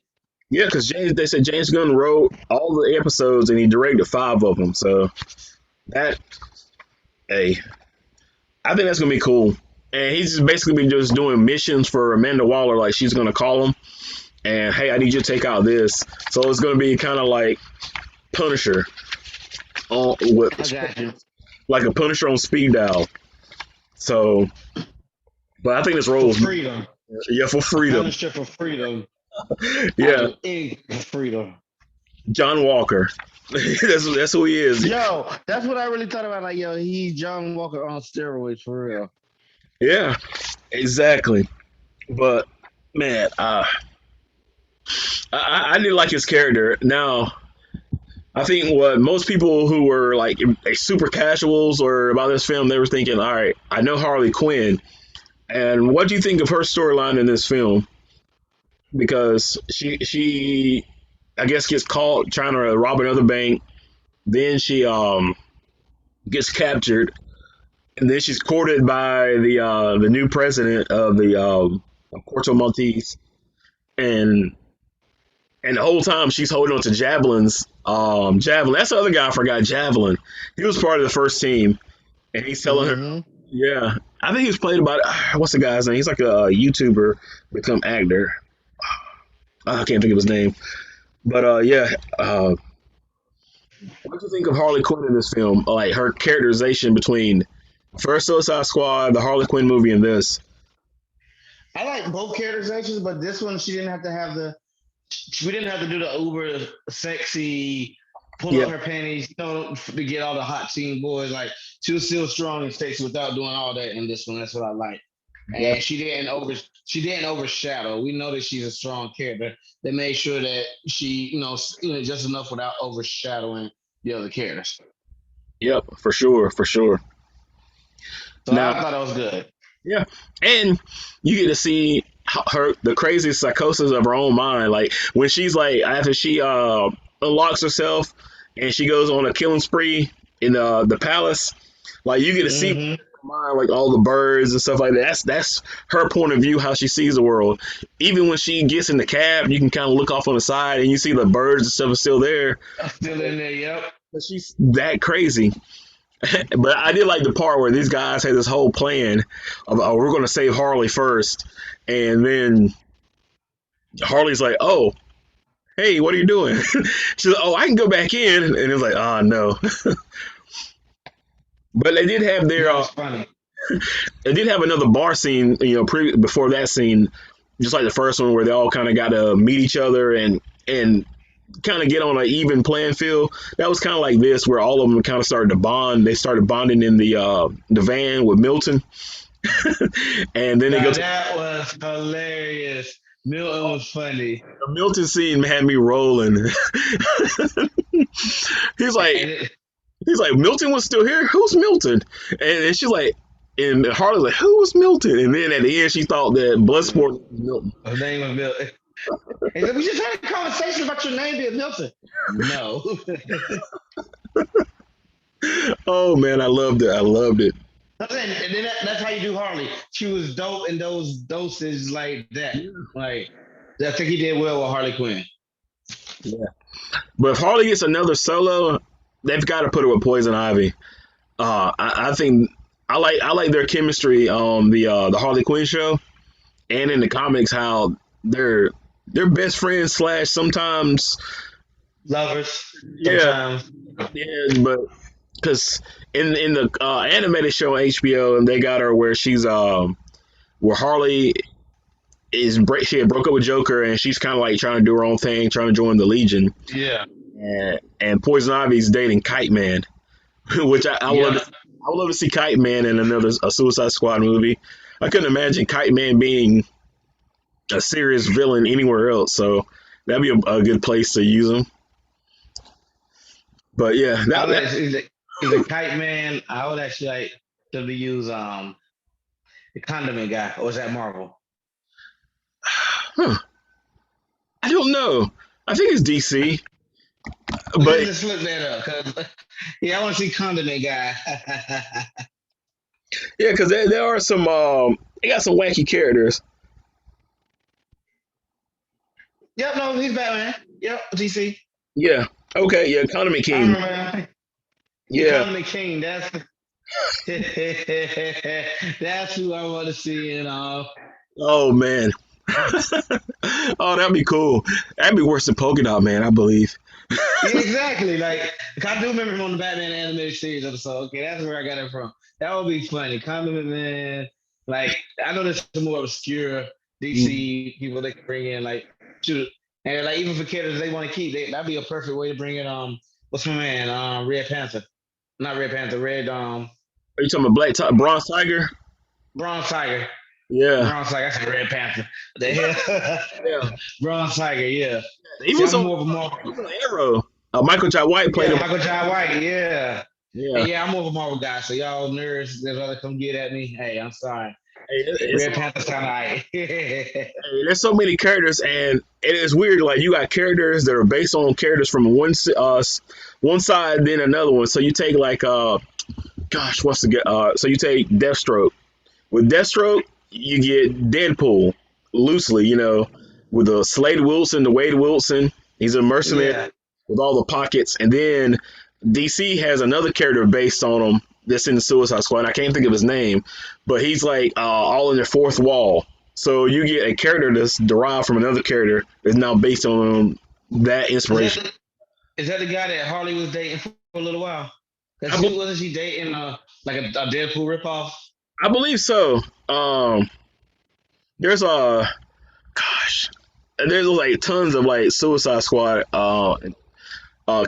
yeah, because they said James Gunn wrote all the episodes and he directed 5 of them. So that hey, I think that's gonna be cool. And he's just basically been just doing missions for Amanda Waller. Like she's gonna call him and hey, I need you to take out this. So it's gonna be kind of like Punisher on with I got you. like a Punisher on speed dial. So, but I think this role For is freedom. yeah for A freedom. Punisher for freedom. I Yeah, do anything for freedom. John Walker. That's who he is. Yo, that's what I really thought about. Like, yo, he's John Walker on steroids for real. Yeah, exactly. But man, I didn't like his character. Now I think what most people who were like super casuals or about this film, they were thinking, all right, I know Harley Quinn, and what do you think of her storyline in this film? Because she I guess gets caught trying to rob another bank, then she gets captured, and then she's courted by the new president of the Corto Maltese, and the whole time she's holding on to Javelin's Javelin. That's the other guy I forgot, Javelin. He was part of the first team, and he's telling her, Mm-hmm. yeah, I think he was played by what's the guy's name? He's like a YouTuber become actor. I can't think of his name, but yeah. What do you think of Harley Quinn in this film? Like her characterization between first Suicide Squad, the Harley Quinn movie, and this. I like both characterizations, but this one she didn't have to have we didn't have to do the uber sexy pull Yeah, up her panties, to get all the hot teen boys. Like she was still strong and sexy without doing all that in this one. That's what I like. yeah, And she didn't overshadow. We know that she's a strong character. They made sure that she, just enough without overshadowing the other characters. yep, for sure, for sure. So Now, I thought that was good. yeah, and you get to see her the crazy psychosis of her own mind. Like when she's like after she unlocks herself and she goes on a killing spree in the palace. Like you get to see Mm-hmm. her mind, like all the birds and stuff like that. That's her point of view, how she sees the world. Even when she gets in the cab, you can kind of look off on the side and you see the birds and stuff are still there. Still in there, yep. But she's that crazy. But I did like the part where these guys had this whole plan of, oh, we're going to save Harley first, and then Harley's like, oh, hey, what are you doing? She's like, oh, I can go back in, and it's like, oh no. But they did have their That was funny. they did have another bar scene, before that scene, just like the first one, where they all kind of got to meet each other and kind of get on an even playing field. That was kind of like this, where all of them kind of started to bond. They started bonding in the van with Milton, and then they go Now to that was hilarious. Milton was funny. the Milton scene. Had me rolling. he's like And it, he's like Milton was still here. Who's Milton? And she's like. And Harley's like, who was Milton? And then at the end, she thought that Bloodsport was Milton. his name was Milton. He said, we just had a conversation about your name being Milton. No. Oh man, I loved it. I loved it. And then that's how you do Harley. She was dope in those doses like that. Like, I think he did well with Harley Quinn. Yeah. But if Harley gets another solo, they've got to put her with Poison Ivy. I think I like their chemistry on the Harley Quinn show and in the comics, how they're best friends slash sometimes. Lovers, Yeah, sometimes. yeah, but because in the animated show on HBO, and they got her where she's where Harley she had broke up with Joker, and she's kind of like trying to do her own thing, trying to join the Legion, Yeah. and Poison Ivy's dating Kite Man, which Yeah. I would love to see Kite Man in another a Suicide Squad movie. I couldn't imagine Kite Man being a serious villain anywhere else, so that'd be a good place to use him. But yeah, I would that actually, he's a kite man. I would actually like to use the condiment guy, or is that Marvel? huh, I don't know. I think it's DC, Let's but just look that up, cause yeah, I want to see condiment guy. yeah, because there are some they got some wacky characters. Yep, no, he's Batman. Yep, DC. Yeah, okay, yeah, Economy I King. remember the Yeah. condiment king. That's that's who I want to see in Oh man. Oh, that'd be cool. That'd be worse than Polka Dot Man, I believe. Yeah, exactly. Like I do remember him on the Batman animated series episode. Okay, that's where I got it from. That would be funny. Condiment Man. Like I know there's some more obscure Mm. DC people they can bring in. Like shoot, and like even for characters they want to keep, that'd be a perfect way to bring in. What's my man? Red Panther. Not Red Panther. Red Are you talking about Bronze Tiger? Bronze Tiger. Yeah, Bronze Tiger. I said Red Panther. The hell. yeah. Bronze Tiger. Yeah. He See, was I'm on more of a he Marvel. was on Arrow. Michael Jai White played Yeah, him. Michael Jai White. Yeah. And Yeah, yeah, I'm more of a Marvel guy, so y'all nerds that rather come get at me. Hey, I'm sorry. hey, Red Panther's kind of alright. there's so many characters, and it is weird. Like you got characters that are based on characters from one side, then another one. So you take like gosh, what's the so you take Deathstroke. With Deathstroke, you get Deadpool loosely, with the Slade Wilson, the Wade Wilson. He's a mercenary Yeah. with all the pockets. And then DC has another character based on him that's in the Suicide Squad. I can't think of his name, but he's like all in the fourth wall. So you get a character that's derived from another character that's now based on that Is that inspiration. the, is that the guy that Harley was dating for a little while? Cause I, she be- wasn't she dating like a Deadpool ripoff? I believe so. There's a gosh, there's like tons of like Suicide Squad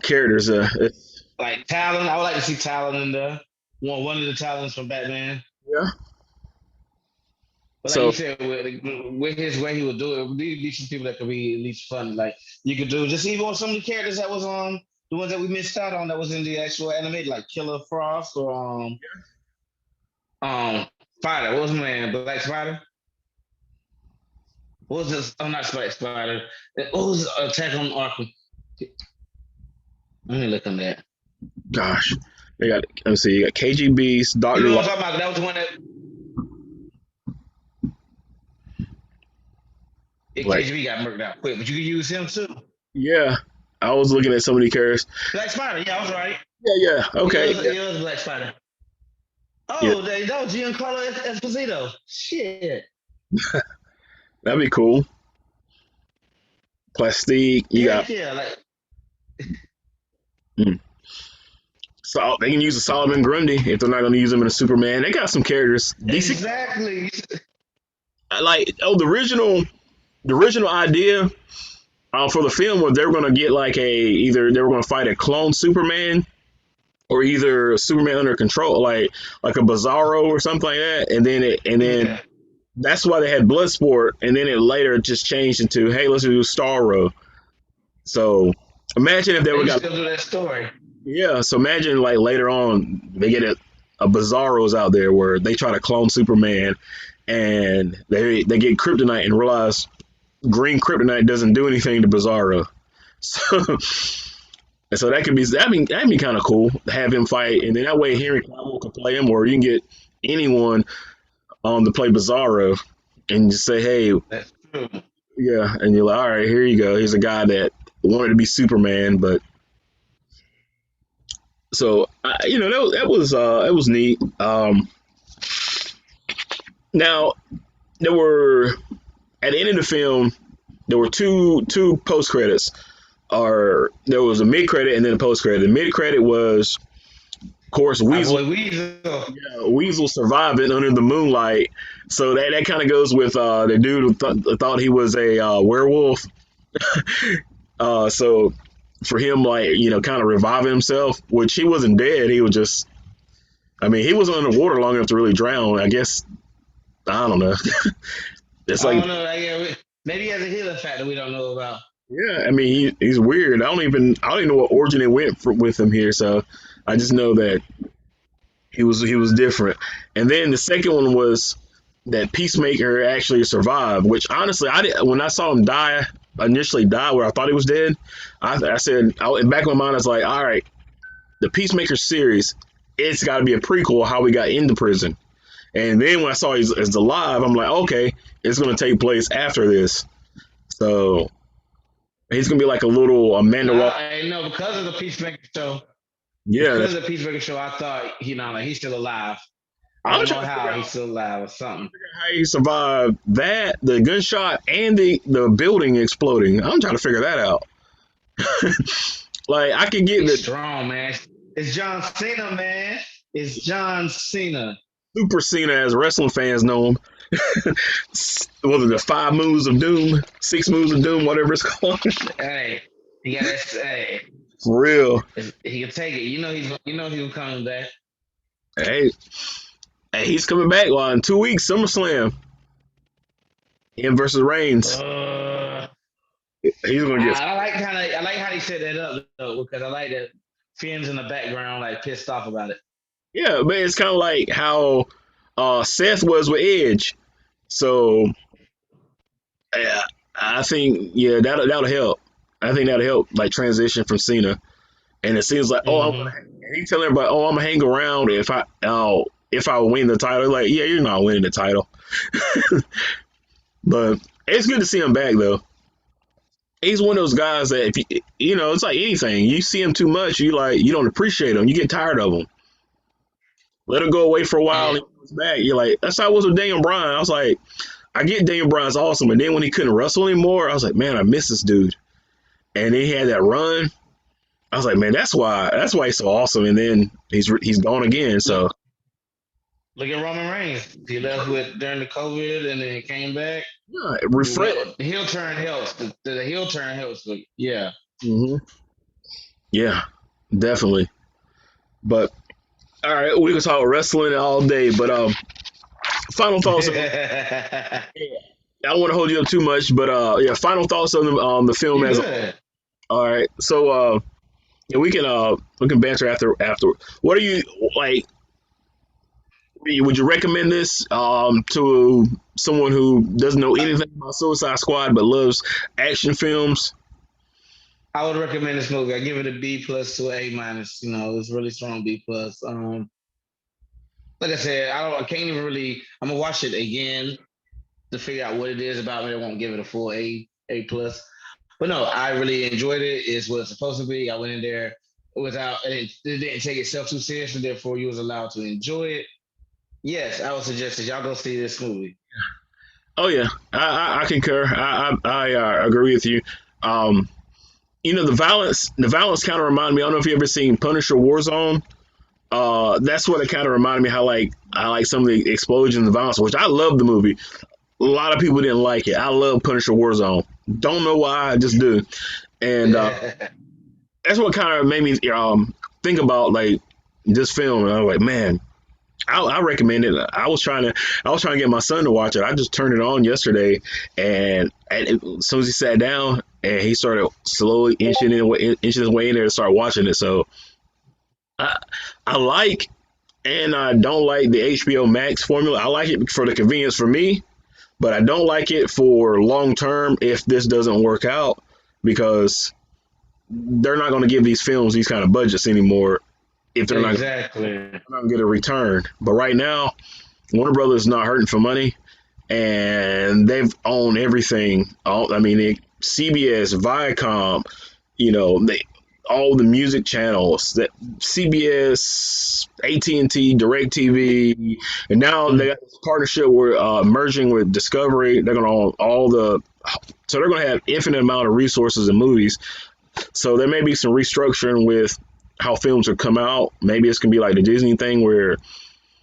characters. Like Talon. I would like to see Talon in there. One of the Talons from Batman. Yeah. But like you So said, with his way he would do it, would be some people that could be at least fun. Like you could do just even on some of the characters that was on the ones that we missed out on that was in the actual animated, like Killer Frost or um Spider. What was my name? Black Spider. What was this? Oh, not Black Spider. What was Attack on Arkham? Let me look on that. gosh, they got let me see. You got KGB's You Doctor know Light. what I'm talking about? That was the one that Like KGB got murked out quick, but you could use him too. yeah, I was looking at some of these characters. Black Spider. Yeah, I was right. Yeah, yeah, okay, It was Black Spider. yeah, Oh, that was Giancarlo Esposito. Shit. that'd be cool. Plastique. You got Heck yeah. Like mm. So they can use a Solomon Grundy if they're not going to use him in a Superman. They got some characters. DC exactly. like the original idea for the film was they were going to get like a either they were going to fight a clone Superman or either Superman under control, like a Bizarro or something like that, and then Yeah. that's why they had Bloodsport, and then it later just changed into hey, let's do Starro. So imagine if they And were you got still do that story. yeah. So imagine like later on they get a Bizarros out there where they try to clone Superman, and they get kryptonite and realize green kryptonite doesn't do anything to Bizarro. So and so that'd be kind of cool to have him fight, and then that way Henry Cavill can play him, or you can get anyone to play Bizarro, and just say, hey, That's true. yeah, and you're like, all right, here you go. Here's a guy that wanted to be Superman, but so that was neat. Now there were at the end of the film there were two post credits, or there was a mid credit and then a post credit. The mid credit was, of course, My Weasel. boy Weasel. Yeah, Weasel surviving under the moonlight. So that kind of goes with the dude who thought he was a werewolf. So for him, like kind of reviving himself, which he wasn't dead. He was just, I mean, he wasn't underwater long enough to really drown. I guess I don't know. It's I like, don't know. Like, yeah, maybe he has a healing factor we don't know about. yeah, I mean, he's weird. I don't even know what origin it went with him here. So I just know that he was different. And then the second one was that Peacemaker actually survived, which honestly, I did when I saw him initially die where I thought he was dead. I said, in back of my mind, I was like, all right, the Peacemaker series, it's got to be a prequel of how we got into prison. And then when I saw he's alive, I'm like, okay, it's going to take place after this. So he's going to be like a little Amanda Now Waller. I know because of the Peacemaker show. Yeah, Because of the Peacemaker show, I thought like he's still alive. I I'm don't know trying to figure how out he's still alive or something. how he survived that, the gunshot, and the building exploding. I'm trying to figure that out. Like I could get He's the strong, man. It's John Cena, man. It's John Cena. Super Cena, as wrestling fans know him. Was it the 5 moves of doom, 6 moves of doom, whatever it's called? Hey, he got that. Hey, For real. he can take it. He's coming back. Hey, hey, he's coming back. Well, in 2 weeks, SummerSlam, him versus Reigns. Uh, He's gonna get. I like how they set that up though, because I like that Finn's in the background, like pissed off about it. Yeah, but it's kind of like how Seth was with Edge. So yeah, I think yeah that'll help. I think that'll help like transition from Cena. And it seems like Hmm. he telling everybody, oh, I'm gonna hang around if I win the title. Like, yeah, you're not winning the title, but it's good to see him back though. He's one of those guys that if you know, it's like anything. You see him too much, you don't appreciate him. You get tired of him. Let him go away for a while and And he comes back. You're like, that's how it was with Daniel Bryan. I was like, I get Daniel Bryan's awesome, and then when he couldn't wrestle anymore, I was like, man, I miss this dude. And then he had that run. I was like, man, that's why he's so awesome. And then he's gone again. look, So look at Roman Reigns. He left with during the COVID, and then came back. yeah, refresh. The heel turn helps. The heel turn helps. But yeah. Hmm. Yeah, definitely. But all right, we can talk wrestling all day. But final thoughts. I don't want to hold you up too much, but yeah, final thoughts on the film You as a good? all right. So yeah, we can banter after. What are you like? Would you recommend this to someone who doesn't know anything about Suicide Squad but loves action films? I would recommend this movie. I give it a B plus to an A minus. You know, it's really strong B plus. Like I said, I can't even really. I'm gonna watch it again to figure out what it is about me. I won't give it a full A plus. But no, I really enjoyed it. It's what it's supposed to be. I went in there without it didn't take itself too seriously. Therefore, you was allowed to enjoy it. Yes, I would suggest that y'all go see this movie. Oh yeah, I concur. I agree with you. Um, the violence kind of reminded me. I don't know if you ever seen Punisher Warzone. That's what it kind of reminded me how like I like some of the explosions and violence, which I love the movie. A lot of people didn't like it. I love Punisher Warzone. Don't know why, I just do. And that's what kind of made me think about like this film. And I was like, man, I recommend it. I was trying to get my son to watch it. I just turned it on yesterday, and as soon as he sat down and he started slowly inching his way in there to start watching it. So I I like and I don't like the HBO Max formula. I like it for the convenience for me, but I don't like it for long term if this doesn't work out because they're not going to give these films these kind of budgets anymore if they're not Exactly. going to get a return. But right now, Warner Brothers is not hurting for money, and they've owned everything. I mean, CBS, Viacom, all the music channels that CBS, AT&T, DirecTV, and now they got this partnership where merging with Discovery. They're going to own so they're going to have infinite amount of resources and movies. So there may be some restructuring with how films will come out. Maybe it's gonna be like the Disney thing where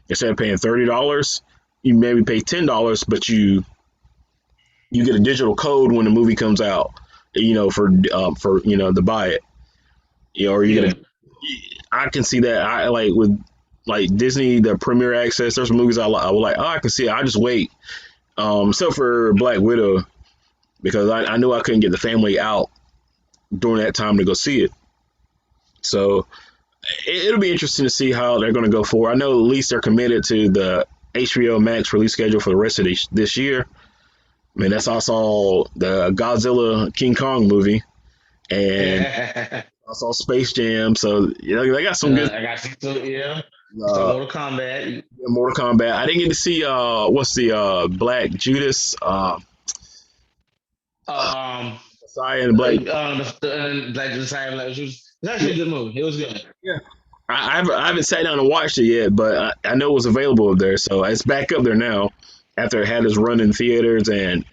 instead of paying $30, you maybe pay $10, but you get a digital code when the movie comes out. For to buy it. Or you get Yeah. a. I can see that. I like with like Disney, the Premier Access. There's some movies I would like. Oh, I can see it. I just wait. Except for Black Widow because I knew I couldn't get the family out during that time to go see it. So it'll be interesting to see how they're going to go forward. I know at least they're committed to the HBO Max release schedule for the rest of this year. I mean, that's also the Godzilla King Kong movie, and also Space Jam. So they got some good I got some, yeah. Some uh, Mortal Kombat. Mortal Kombat. I didn't get to see what's the Black Judas, uh, Um, Messiah and Black. Black Messiah, Black Shoes. It's actually a good movie. It was good. Yeah. I haven't sat down and watched it yet, but I know it was available up there, so it's back up there now after it had its run in theaters and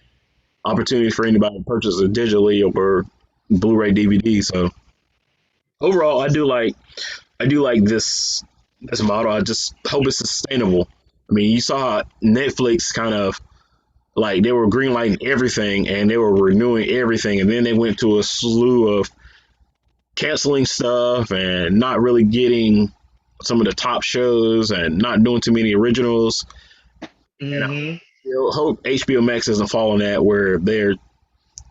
opportunities for anybody to purchase it digitally or Blu-ray DVD. So overall, I do like this model. I just hope it's sustainable. I mean, you saw Netflix kind of like they were greenlighting everything and they were renewing everything, and then they went to a slew of canceling stuff and not really getting some of the top shows and not doing too many originals. And I Hmm. hope HBO Max doesn't fall in that where they're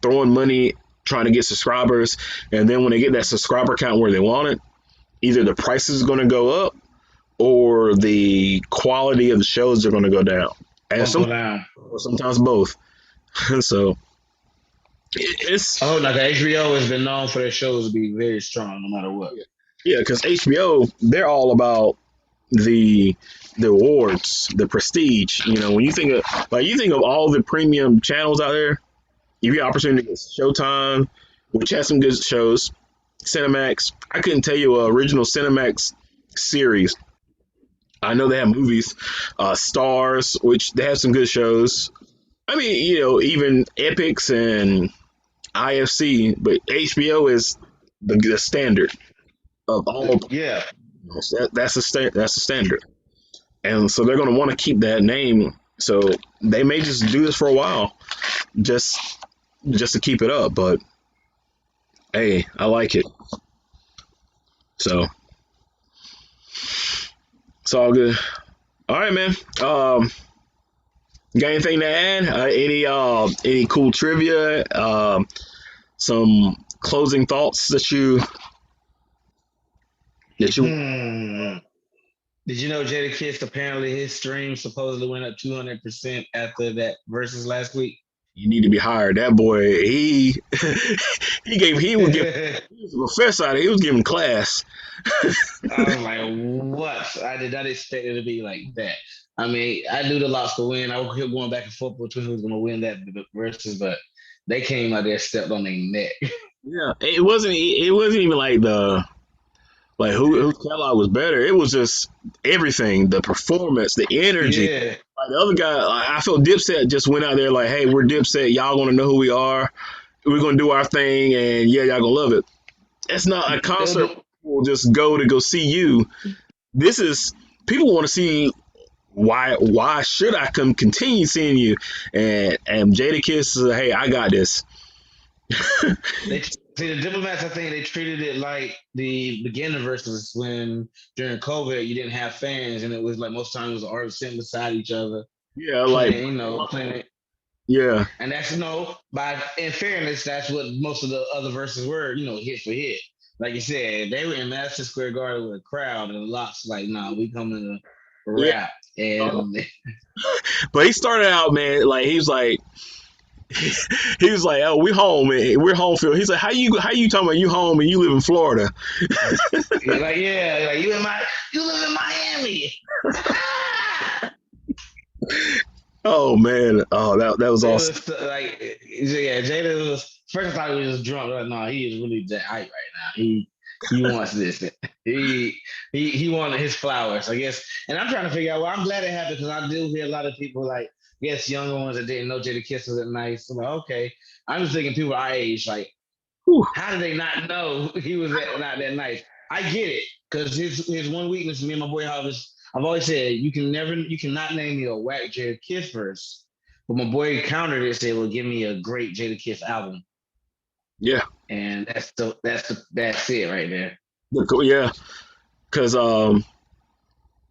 throwing money. trying to get subscribers, and then when they get that subscriber count where they want it, either the price is going to go up or the quality of the shows are going to go down, and Gonna go down. sometimes both. So it's Oh, like HBO has been known for their shows to be very strong, no matter what. yeah, because HBO they're all about the the awards, the prestige. You know, when you think of all the premium channels out there, you get opportunity to get Showtime, which has some good shows. Cinemax, I couldn't tell you a original Cinemax series. I know they have movies. Stars, which they have some good shows. I mean, you know, even Epics and IFC, but HBO is the standard of all. Yeah, That's the standard, and so they're going to want to keep that name. So they may just do this for a while, just to keep it up. But hey, I like it. So it's all good. All right, man. Got anything to add? Any cool trivia? Some closing thoughts that you Hmm. Did you know Jada Kiss apparently his stream supposedly went up 200% after that versus last week? you need to be hired? That boy, he would give I he was a professor out there. He was giving class. was like, what? I did not expect it to be like that. I mean, I knew the Locks would win. I was going back and forth between who's going to win that versus, but they came out there, stepped on their neck. Yeah, it wasn't even like whose catalog was better. It was just everything, the performance, the energy. Yeah. Like the other guy, I felt Dipset just went out there like, hey, we're Dipset. Y'all gonna know who we are. We're gonna do our thing, and yeah, y'all gonna love it. It's not a concert. We'll just go see you. This is people want to see why should I come continue seeing you? And Jada Kiss says, hey, I got this. They see the diplomats. I think they treated it like the beginner versus when during COVID you didn't have fans and it was like most times it was artists sitting beside each other Yeah, like playing, playing it. yeah, And that's by in fairness, that's what most of the other verses were, hit for hit. Like you said, they were in Madison Square Garden with a crowd, and the Locks like, nah, we coming to yeah. rap. And But he started out, man, like he was like, "Oh, we home, man. We're home field." He's like, "How you talking about you home and you live in Florida?" like, yeah, like you live in Miami. Oh man, oh that was It awesome. was like, yeah, Jada was first. I thought he was drunk. Like, no, he is really that hype right now. He wants this. He wanted his flowers, I guess. And I'm trying to figure out. Well, I'm glad it happened because I do hear a lot of people like, I guess younger ones that didn't know Jada Kiss was that nice. I'm like, okay. I'm just thinking people our age, like, Whew. how did they not know he was not that nice? I get it because his one weakness. Me and my boy Harvest. I've always said you cannot name me a whack Jada Kiss verse. But my boy countered it, said, "Well, give me a great Jada Kiss album," Yeah, and that's it right there. yeah, because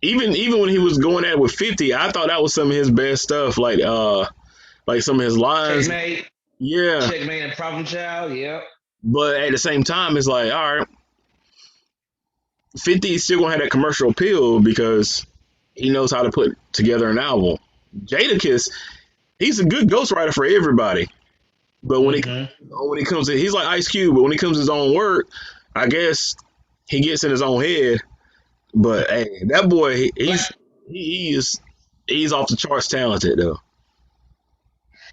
even when he was going at it with 50, I thought that was some of his best stuff. Like some of his lines. Checkmate, Yeah, checkmate, and problem child. Yep. but at the same time, it's like, all right, 50 still gonna have that commercial appeal because he knows how to put together an album. Jadakiss, he's a good ghostwriter for everybody. But Mm-hmm. when he comes to, he's like Ice Cube, but when he comes to his own work, I guess he gets in his own head. But hey, that boy, Like, he's off the charts talented though.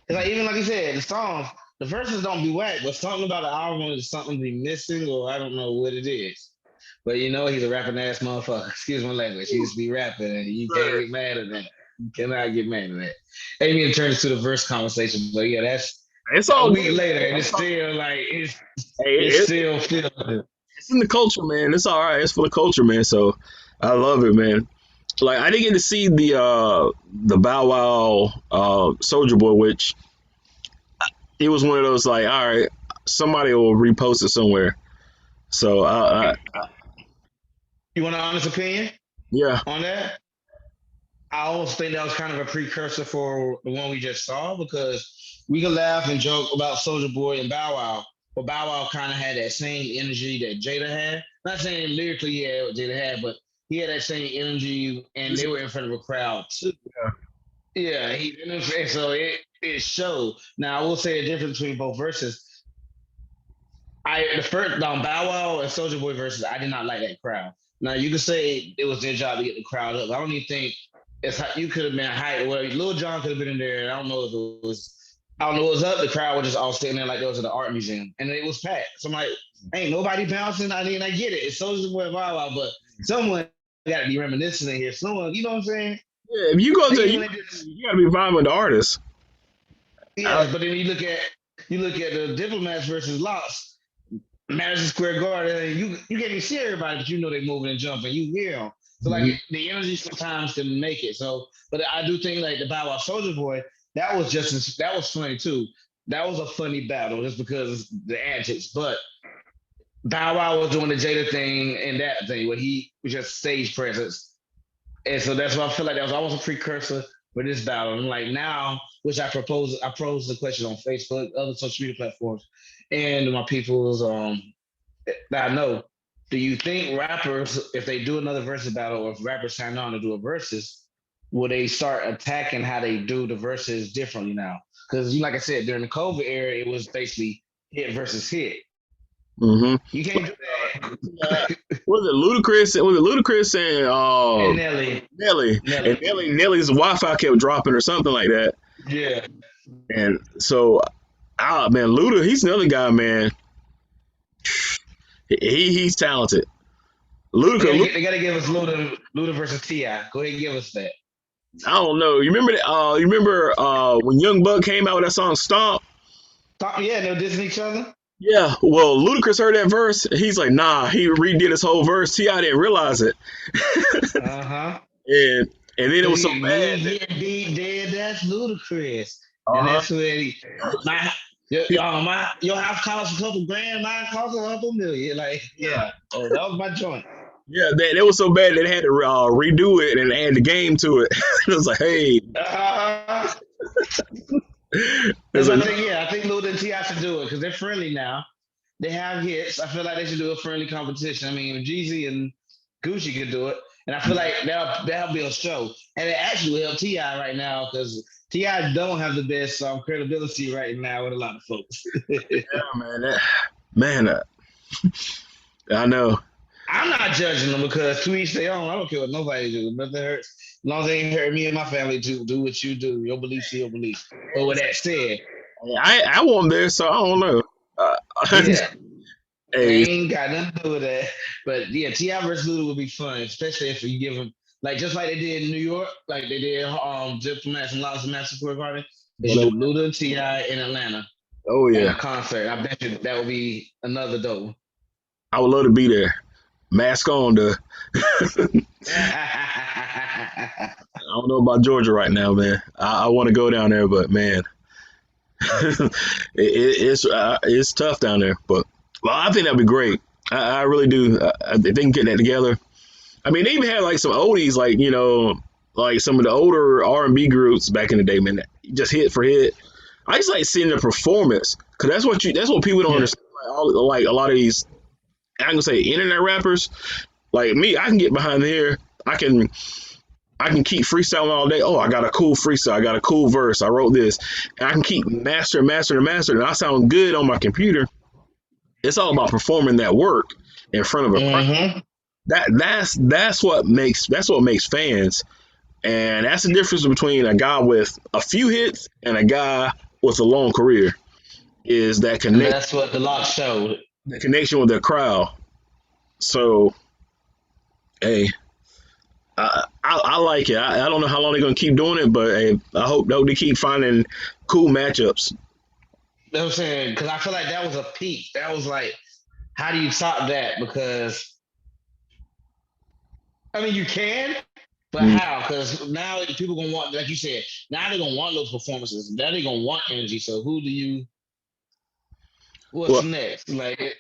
it's like even like you said, the songs, the verses don't be whack, but something about the album is something be missing, or I don't know what it is. But he's a rapping ass motherfucker. Excuse my language. He used to be rapping, and you can't Sure. get mad at that. You cannot get mad at that. I didn't mean to turn this to the verse conversation, but yeah, that's It's a all week good. later, and it's still like Hey, it's still feeling it. it's in the culture, man. It's all right. It's for the culture, man. So I love it, man. Like I didn't get to see the Bow Wow Soldier Boy, which it was one of those like, all right, somebody will repost it somewhere. So You want an honest opinion yeah, on that? I almost think that was kind of a precursor for the one we just saw because we could laugh and joke about Soldier Boy and Bow Wow, but Bow Wow kind of had that same energy that Jada had. Not saying lyrically he had what Jada had, but he had that same energy, and they were in front of a crowd too. Yeah, and so it showed. Now I will say the difference between both verses. The first Bow Wow and Soldier Boy versus, I did not like that crowd. Now you could say it was their job to get the crowd up. I don't even think you could have been hyped. Well, Lil Jon could have been in there. I don't know if it was. I don't know what was up. The crowd was just all sitting there like it was at the art museum, and it was packed. So I'm like, ain't nobody bouncing. I mean, I get it. It's Soldier Boy Bow Wow, but someone got to be reminiscent in here. Someone, you know what I'm saying? Yeah, if you go Like to even you, when they just you gotta be vibing with the artist. I, yes, but then you look at the Diplomats versus Lost. Madison Square Garden, you can't even see everybody, but you know they're moving and jumping. You hear them. So like Mhm. the energy sometimes can make it. So, but I do think like the Bow Wow Soldier Boy, that was funny too. That was a funny battle just because of the antics. But Bow Wow was doing the Jada thing and that thing where he was just stage presence. And so that's why I feel like that was almost a precursor for this battle. And like now, which I posed the question on Facebook, other social media platforms, and my people's that I know. Do you think rappers, if they do another versus battle, or if rappers sign on to do a versus, will they start attacking how they do the verses differently now? Because like I said, during the COVID era, it was basically hit versus hit. Mhm. You can't do Uh, that. was it Ludacris? Was it Ludacris and And Nelly, Nelly? And Nelly, Nelly's Wi-Fi kept dropping or something like that. yeah, And so, man, Luda, he's another guy, man. He's talented. Ludacris, they gotta give us Luda versus Ti. Go ahead, and give us that. I don't know. You remember that? You remember when Young Buck came out with that song "Stomp"? Yeah, they're dissing each other. Yeah. Well, Ludacris heard that verse. He's like, nah. He redid his whole verse. Ti didn't realize it, Uh huh. and then it was so You bad. ain't getting beat dead. That's ludicrous. Uh And huh. that's where my your house costs a couple grand, mine costs a couple million. Like, yeah. Oh, that was my joint. Yeah, that was so bad that they had to redo it and add the game to it. It was like, hey, Uh, it was that's like, what I think. Yeah, I think Luda and Ti should do it because they're friendly now. They have hits. I feel like they should do a friendly competition. I mean, Jeezy and Gucci could do it, and I feel like that'll be a show, and it actually will help Ti right now because Ti don't have the best credibility right now with a lot of folks. yeah, man, man, I know. I'm not judging them because to each their own. I don't care what nobody do. Nothing hurts. As long as they ain't hurt me and my family to do what you do. Your beliefs are your beliefs. But with that said, I won there, so I don't know. Uh, yeah, I hey, ain't got nothing to do with that. But yeah, Ti versus Luda would be fun, especially if you give them like just like they did in New York, like they did Diplomats and Lots of Master Square Garden. They should do Luda and Ti in Atlanta oh at yeah, a concert. I bet you that would be another dope one. I would love to be there. Mask on, the. I don't know about Georgia right now, man. I want to go down there, but man, it's tough down there. But well, I think that'd be great. I really do. If they can get that together, I mean, they even had like some oldies, like like some of the older R&B groups back in the day, man. Just hit for hit. I just like seeing the performance because that's what people don't Yeah. understand. Like a lot of these, I'm gonna say internet rappers, like me, I can get behind here. I can I can keep freestyling all day. Oh, I got a cool freestyle. I got a cool verse. I wrote this. And I can keep mastering. And I sound good on my computer. It's all about performing that work in front of a crowd. Mm-hmm. That's what makes fans. And that's the difference between a guy with a few hits and a guy with a long career. Is that And connect that's what the lock showed. the connection with the crowd. So hey, I like it. I don't know how long they're gonna keep doing it, but hey, I hope they keep finding cool matchups. You know what I'm saying? Because I feel like that was a peak. That was like, how do you top that? Because I mean, you can, but Mm. how? Because now people gonna want, like you said, now they're gonna want those performances. Now they're gonna want energy. So who do you? What's Well, next? Like,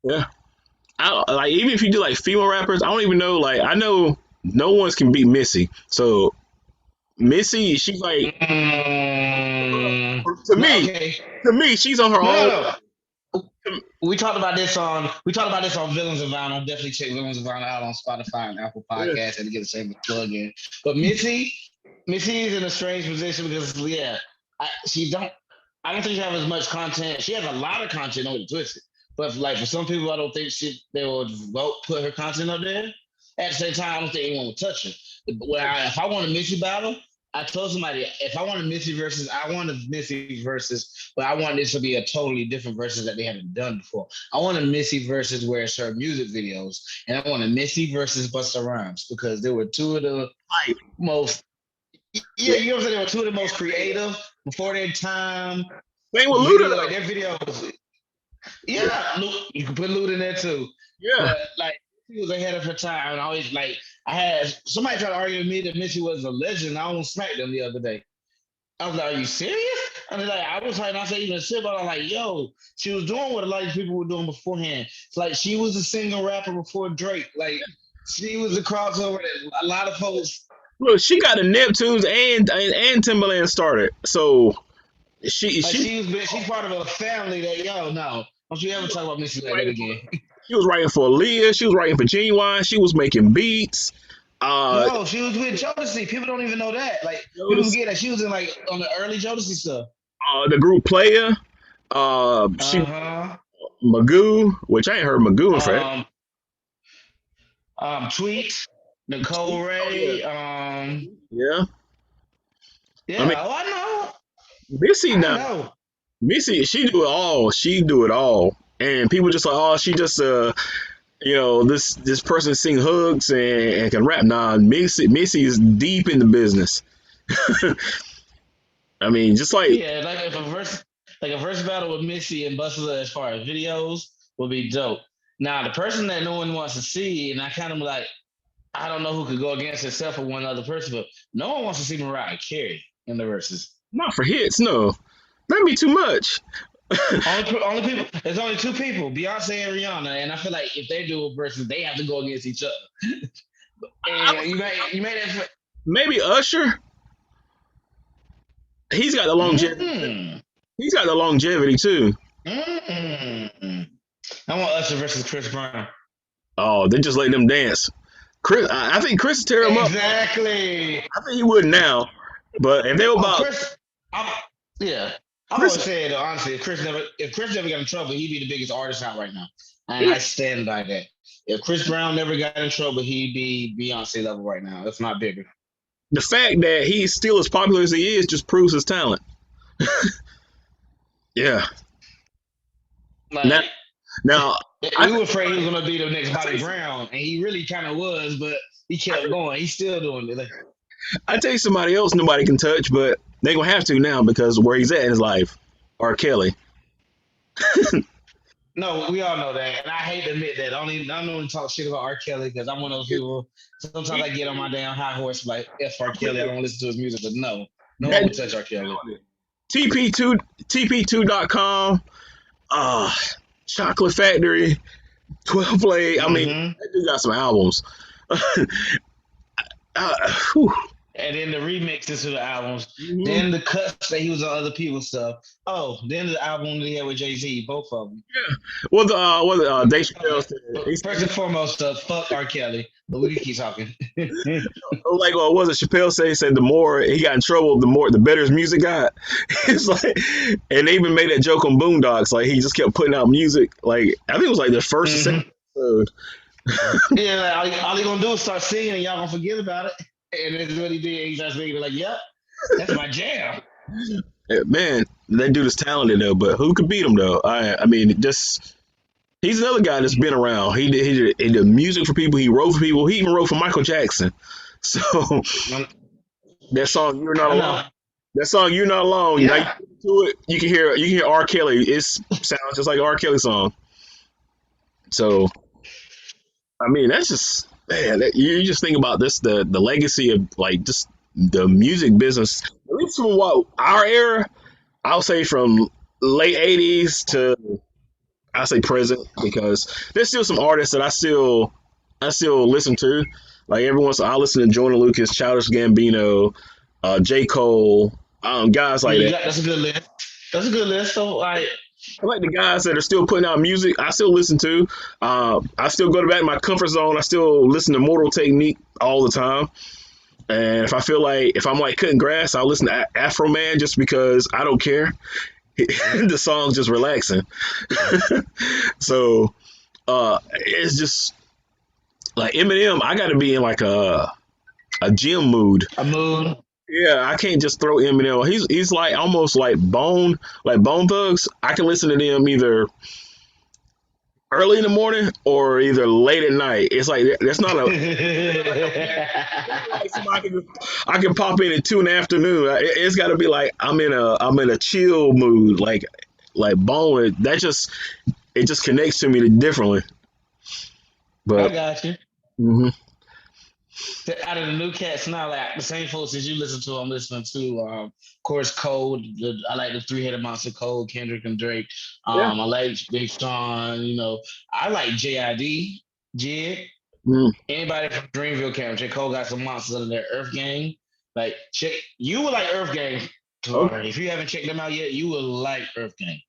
yeah. Like even if you do like female rappers, I don't even know. Like I know no one's can beat Missy. So Missy, she's like mm, to no, me, okay, she's on her no, own. no, no. we talked about this on Villains of Vinyl. Definitely check Villains of Vinyl out on Spotify and Apple Yeah. Podcasts and get the same plug in. But Missy is in a strange position because she don't I don't think she has as much content. She has a lot of content on Twisted. But like for some people I don't think they will vote put her content up there. At the same time, I don't think anyone will touch her. If I want a Missy battle, I told somebody if I want a Missy versus, I want a Missy versus, but I want this to be a totally different versus that they haven't done before. I want a Missy versus where it's her music videos, and I want a Missy versus Busta Rhymes because they were two of the Like, most, yeah, you know what I'm saying? They were two of the most creative before their time. same with Luda Video though. like their videos, yeah, you can put Luda in there too, Yeah. but like she was ahead of her time. And I always like I had somebody try to argue with me that Missy was a legend. I almost smacked them the other day. I was like, "Are you serious?" I was like, I was trying not to even sit, but I'm like, "Yo, she was doing what a lot of people were doing beforehand. It's like she was a singer rapper before Drake. Like she was a crossover that a lot of folks Look, she got the Neptunes and Timberland started. So like. she She's part of a family that no, don't you ever talk about Missy like that writing for again. she was writing for Aaliyah. She was writing for Genuine. She was making beats. Uh, No, she was with Jodeci. People don't even know that. Like people Notice forget that she was in like on the early Jodeci stuff. the group Player. She Uh huh. Magoo, which I ain't heard Magoo in forever. Um, Tweet, Nicole Oh yeah, Ray. yeah. I mean, Yeah. Oh, I know. Missy I now. know. Missy, she do it all. She do it all. And people just like, oh, she just this person sing hooks and can rap. Nah, Missy is deep in the business. I mean, just like Yeah, like a verse battle with Missy and Busta as far as videos would be dope. Now, the person that no one wants to see, and I kind of like, I don't know who could go against herself or one other person, but no one wants to see Mariah Carey in the verses. not for hits, no. That'd be too much. Only people. There's only two people, Beyonce and Rihanna, and I feel like if they do a versus, they have to go against each other. I, And you made it. maybe Usher. He's got the longevity. Mm, He's got the longevity too. mm. I want Usher versus Chris Brown. Oh, they just let them dance. Chris, I think Chris tear him up. Exactly. I think he would now. But if they were Oh, about Chris. I'm, yeah. I've Chris, always said honestly, if Chris never got in trouble, he'd be the biggest artist out right now, and yeah, I stand by that. If Chris Brown never got in trouble, he'd be Beyonce level right now, if not bigger. the fact that he's still as popular as he is just proves his talent. Yeah. Now, Like now I we were think afraid he was somebody, gonna be the next I tell Bobby you, Brown, and he really kind of was, but he I kept tell, going. He's still doing it. Like, I tell you somebody else nobody can touch, but they gonna have to now because where he's at in his life. R. Kelly. no, we all know that, and I hate to admit that. I don't only talk shit about R. Kelly because I'm one of those people. Sometimes I get on my damn high horse like F R Kelly. I don't listen to his music, but no one That will touch R. Kelly. TP2 TP2.com, uh Chocolate Factory, 12 Play. I mean, Mm-hmm. that dude got some albums. Whew. And then the remixes to the albums, Mhm. then the cuts that he was on other people's stuff. Oh, then the album that he had with Jay-Z, both of them. Well, Dave Chappelle said, he First said, and foremost, fuck R. Kelly, but we can keep talking. like, was it Chappelle say? He said the more he got in trouble, the better his music got. It's like, and they even made that joke on Boondocks. Like, he just kept putting out music. Like, I think it was like the first or second Mm-hmm. episode. Yeah, like, all he gonna do is start singing, and y'all gonna forget about it. And that's what he did. He started singing, like, "Yep, that's my jam." Yeah, man, that dude is talented though, but who could beat him though? I mean, just he's another guy that's been around. He did music for people. He wrote for people. He even wrote for Michael Jackson. So that song "You're Not I Alone." know. That song "You're Not Alone." Now you Yeah, listen to it, you can hear R. Kelly. It sounds just like R. Kelly song. So I mean, that's just man. You just think about this the legacy of like just the music business. At least from what our era, I'll say from late 80s to I say present because there's still some artists that I still listen to. Like every once in a while, I listen to Jordan Lucas, Childish Gambino, J. Cole, guys like you that. got that's a good list. That's a good list. So, like, I like the guys that are still putting out music. I still listen to. I still go to back to my comfort zone. I still listen to Mortal Technique all the time. And if I feel like if I'm like cutting grass, I'll listen to Afro Man just because I don't care. The song's just relaxing. So it's just like Eminem. I got to be in like a gym mood. A mood. Yeah, I can't just throw Eminem. He's like almost like Bone Thugs. I can listen to them either early in the morning or either late at night. It's like that's not a like somebody I can pop in at 2 in the afternoon. It's got to be like I'm in a chill mood. Like Bone. That just it just connects to me differently. I But got you. mhm. Out of the new cats now, like the same folks that you listen to, I'm listening to. Of course, Cole. I like the three-headed monster, Cole, Kendrick, and Drake. Yeah. I like Big Sean. I like JID, Jid. Mm. Anybody from Dreamville Camp, J. Cole got some monsters under their Earth Gang. Like, check. You would like Earth Gang. Okay. If you haven't checked them out yet, you will like Earth Gang.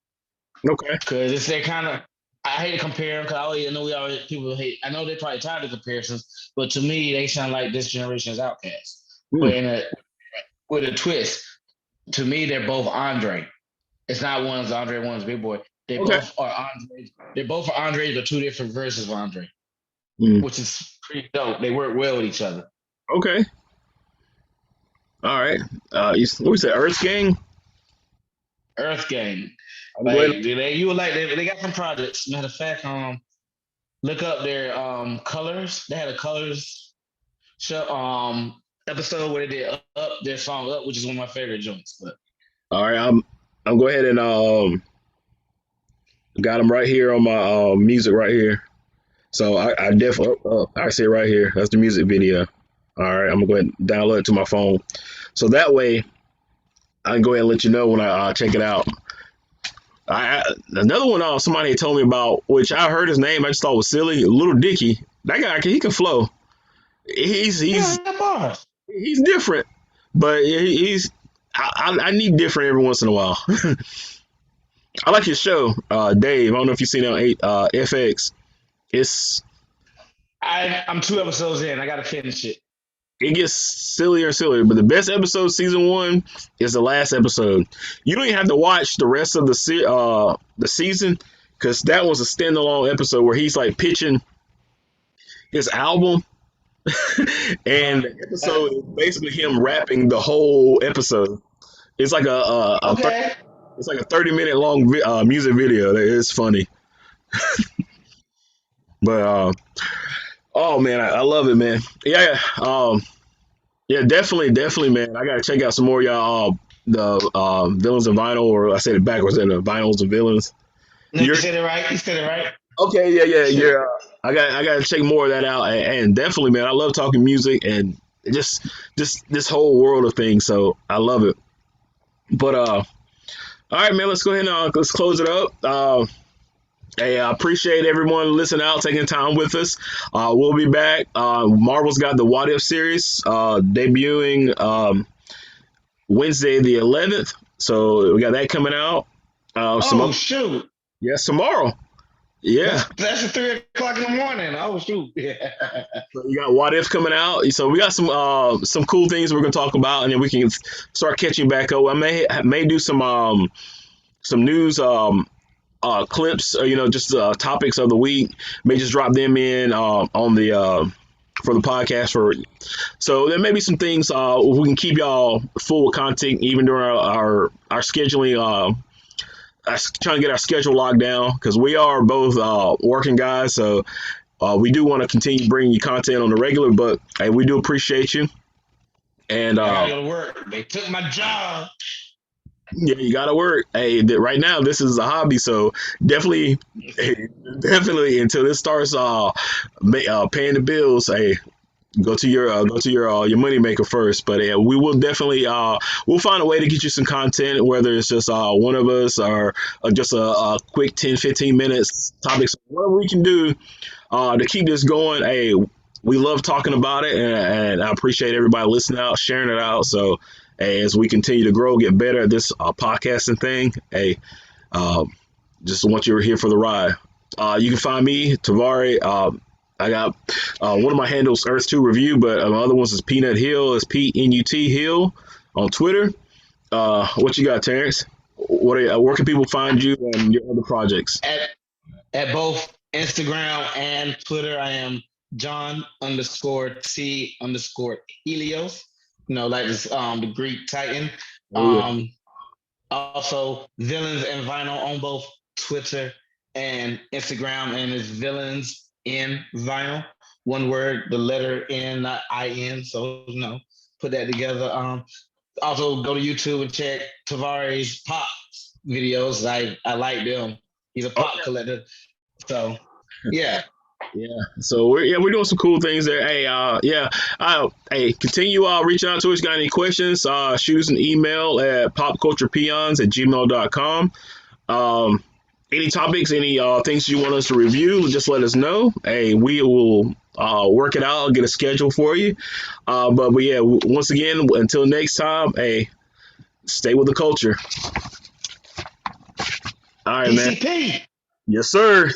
Okay. Because it's their kind of. I hate to compare them because I know people hate. I know they're probably tired of comparisons, but to me, they sound like this generation's Outcasts. Mm. But with a twist, to me, they're both Andre. It's not one's Andre, one's Big Boy. They Okay. both are Andre. They both are Andre, but two different versions of Andre, Mm. which is pretty dope. They work well with each other. Okay. All right. What was that? Earth Gang. Earth Gang. I'm Like glad. you would like they got some projects. Matter of fact, look up their colors. They had a colors show episode where they did up their song up, which is one of my favorite joints. But All right. I'm go ahead and got them right here on my music right here. So I definitely I see it right here. That's the music video. All right. I'm gonna go ahead and download it to my phone. So that way I can go ahead and let you know when I check it out. Another one somebody had told me about, which I heard his name, I just thought was silly. Little Dicky, that guy he can flow. He's yeah, bars. he's different, but he's I need different every once in a while. I like his show, Dave. I don't know if you've seen it on FX. It's I'm 2 episodes in. I gotta finish it. it gets sillier and sillier, but the best episode, season one, is the last episode. You don't even have to watch the rest of the season because that was a standalone episode where he's like pitching his album, and the episode is basically him rapping the whole episode. It's like Okay. it's like a 30-minute long music video. It's funny, but oh man, I love it, man. Yeah, yeah, definitely, man. I gotta check out some more of y'all. The villains of vinyl, or I said it backwards, the vinyls of villains. No, you said it right. You said it right. Okay, yeah. I got to check more of that out, and definitely, man, I love talking music and just this whole world of things. So I love it. But all right, man, let's go ahead and let's close it up. Hey, I appreciate everyone listening out, taking time with us. We'll be back. Marvel's got the What If series debuting Wednesday the 11th. So we got that coming out. Shoot. Yes, tomorrow. Yeah. That's at 3 o'clock in the morning. Oh shoot. Yeah. So you got What If coming out. So we got some cool things we're gonna talk about, and then we can start catching back up. I may do some news clips, just topics of the week. May just drop them in on the for the podcast. So there may be some things we can keep y'all full with content even during our scheduling. Trying to get our schedule locked down because we are both working guys. So we do want to continue bringing you content on the regular, but hey, we do appreciate you. And I gotta go to work. They took my job. Yeah, you gotta work. Hey, right now this is a hobby, so definitely until this starts paying the bills. Hey, go to your money maker first. But we will definitely we'll find a way to get you some content, whether it's just one of us or just a quick 10-15 minutes topics, whatever we can do to keep this going. Hey, we love talking about it, and I appreciate everybody listening out, sharing it out. So as we continue to grow, get better at this podcasting thing, hey, Just want you here for the ride. You can find me, Tavari. I got one of my handles, Earth2 Review, but my other ones is Peanut Hill. It's PNUT Hill on Twitter. What you got, Terrence? Where can people find you and your other projects? At at both Instagram and Twitter, I am John underscore T underscore Helios. You know, like this the Greek Titan. Oh yeah. Um Also Villains and Vinyl on both Twitter and Instagram, and it's Villains in Vinyl. One word, the letter N, not IN. So put that together. Also go to YouTube and check Tavari's pop videos. I like them. He's a Oh pop collector. So yeah. yeah. So we're doing some cool things there. Hey, hey, continue reaching out to us. Got any questions? Shoot us an email at popculturepeons@gmail.com. Um, any topics, any things you want us to review, just let us know. Hey, we will work it out, get a schedule for you. But yeah, once again, until next time, hey, stay with the culture. All right, man. PCP. Yes, sir.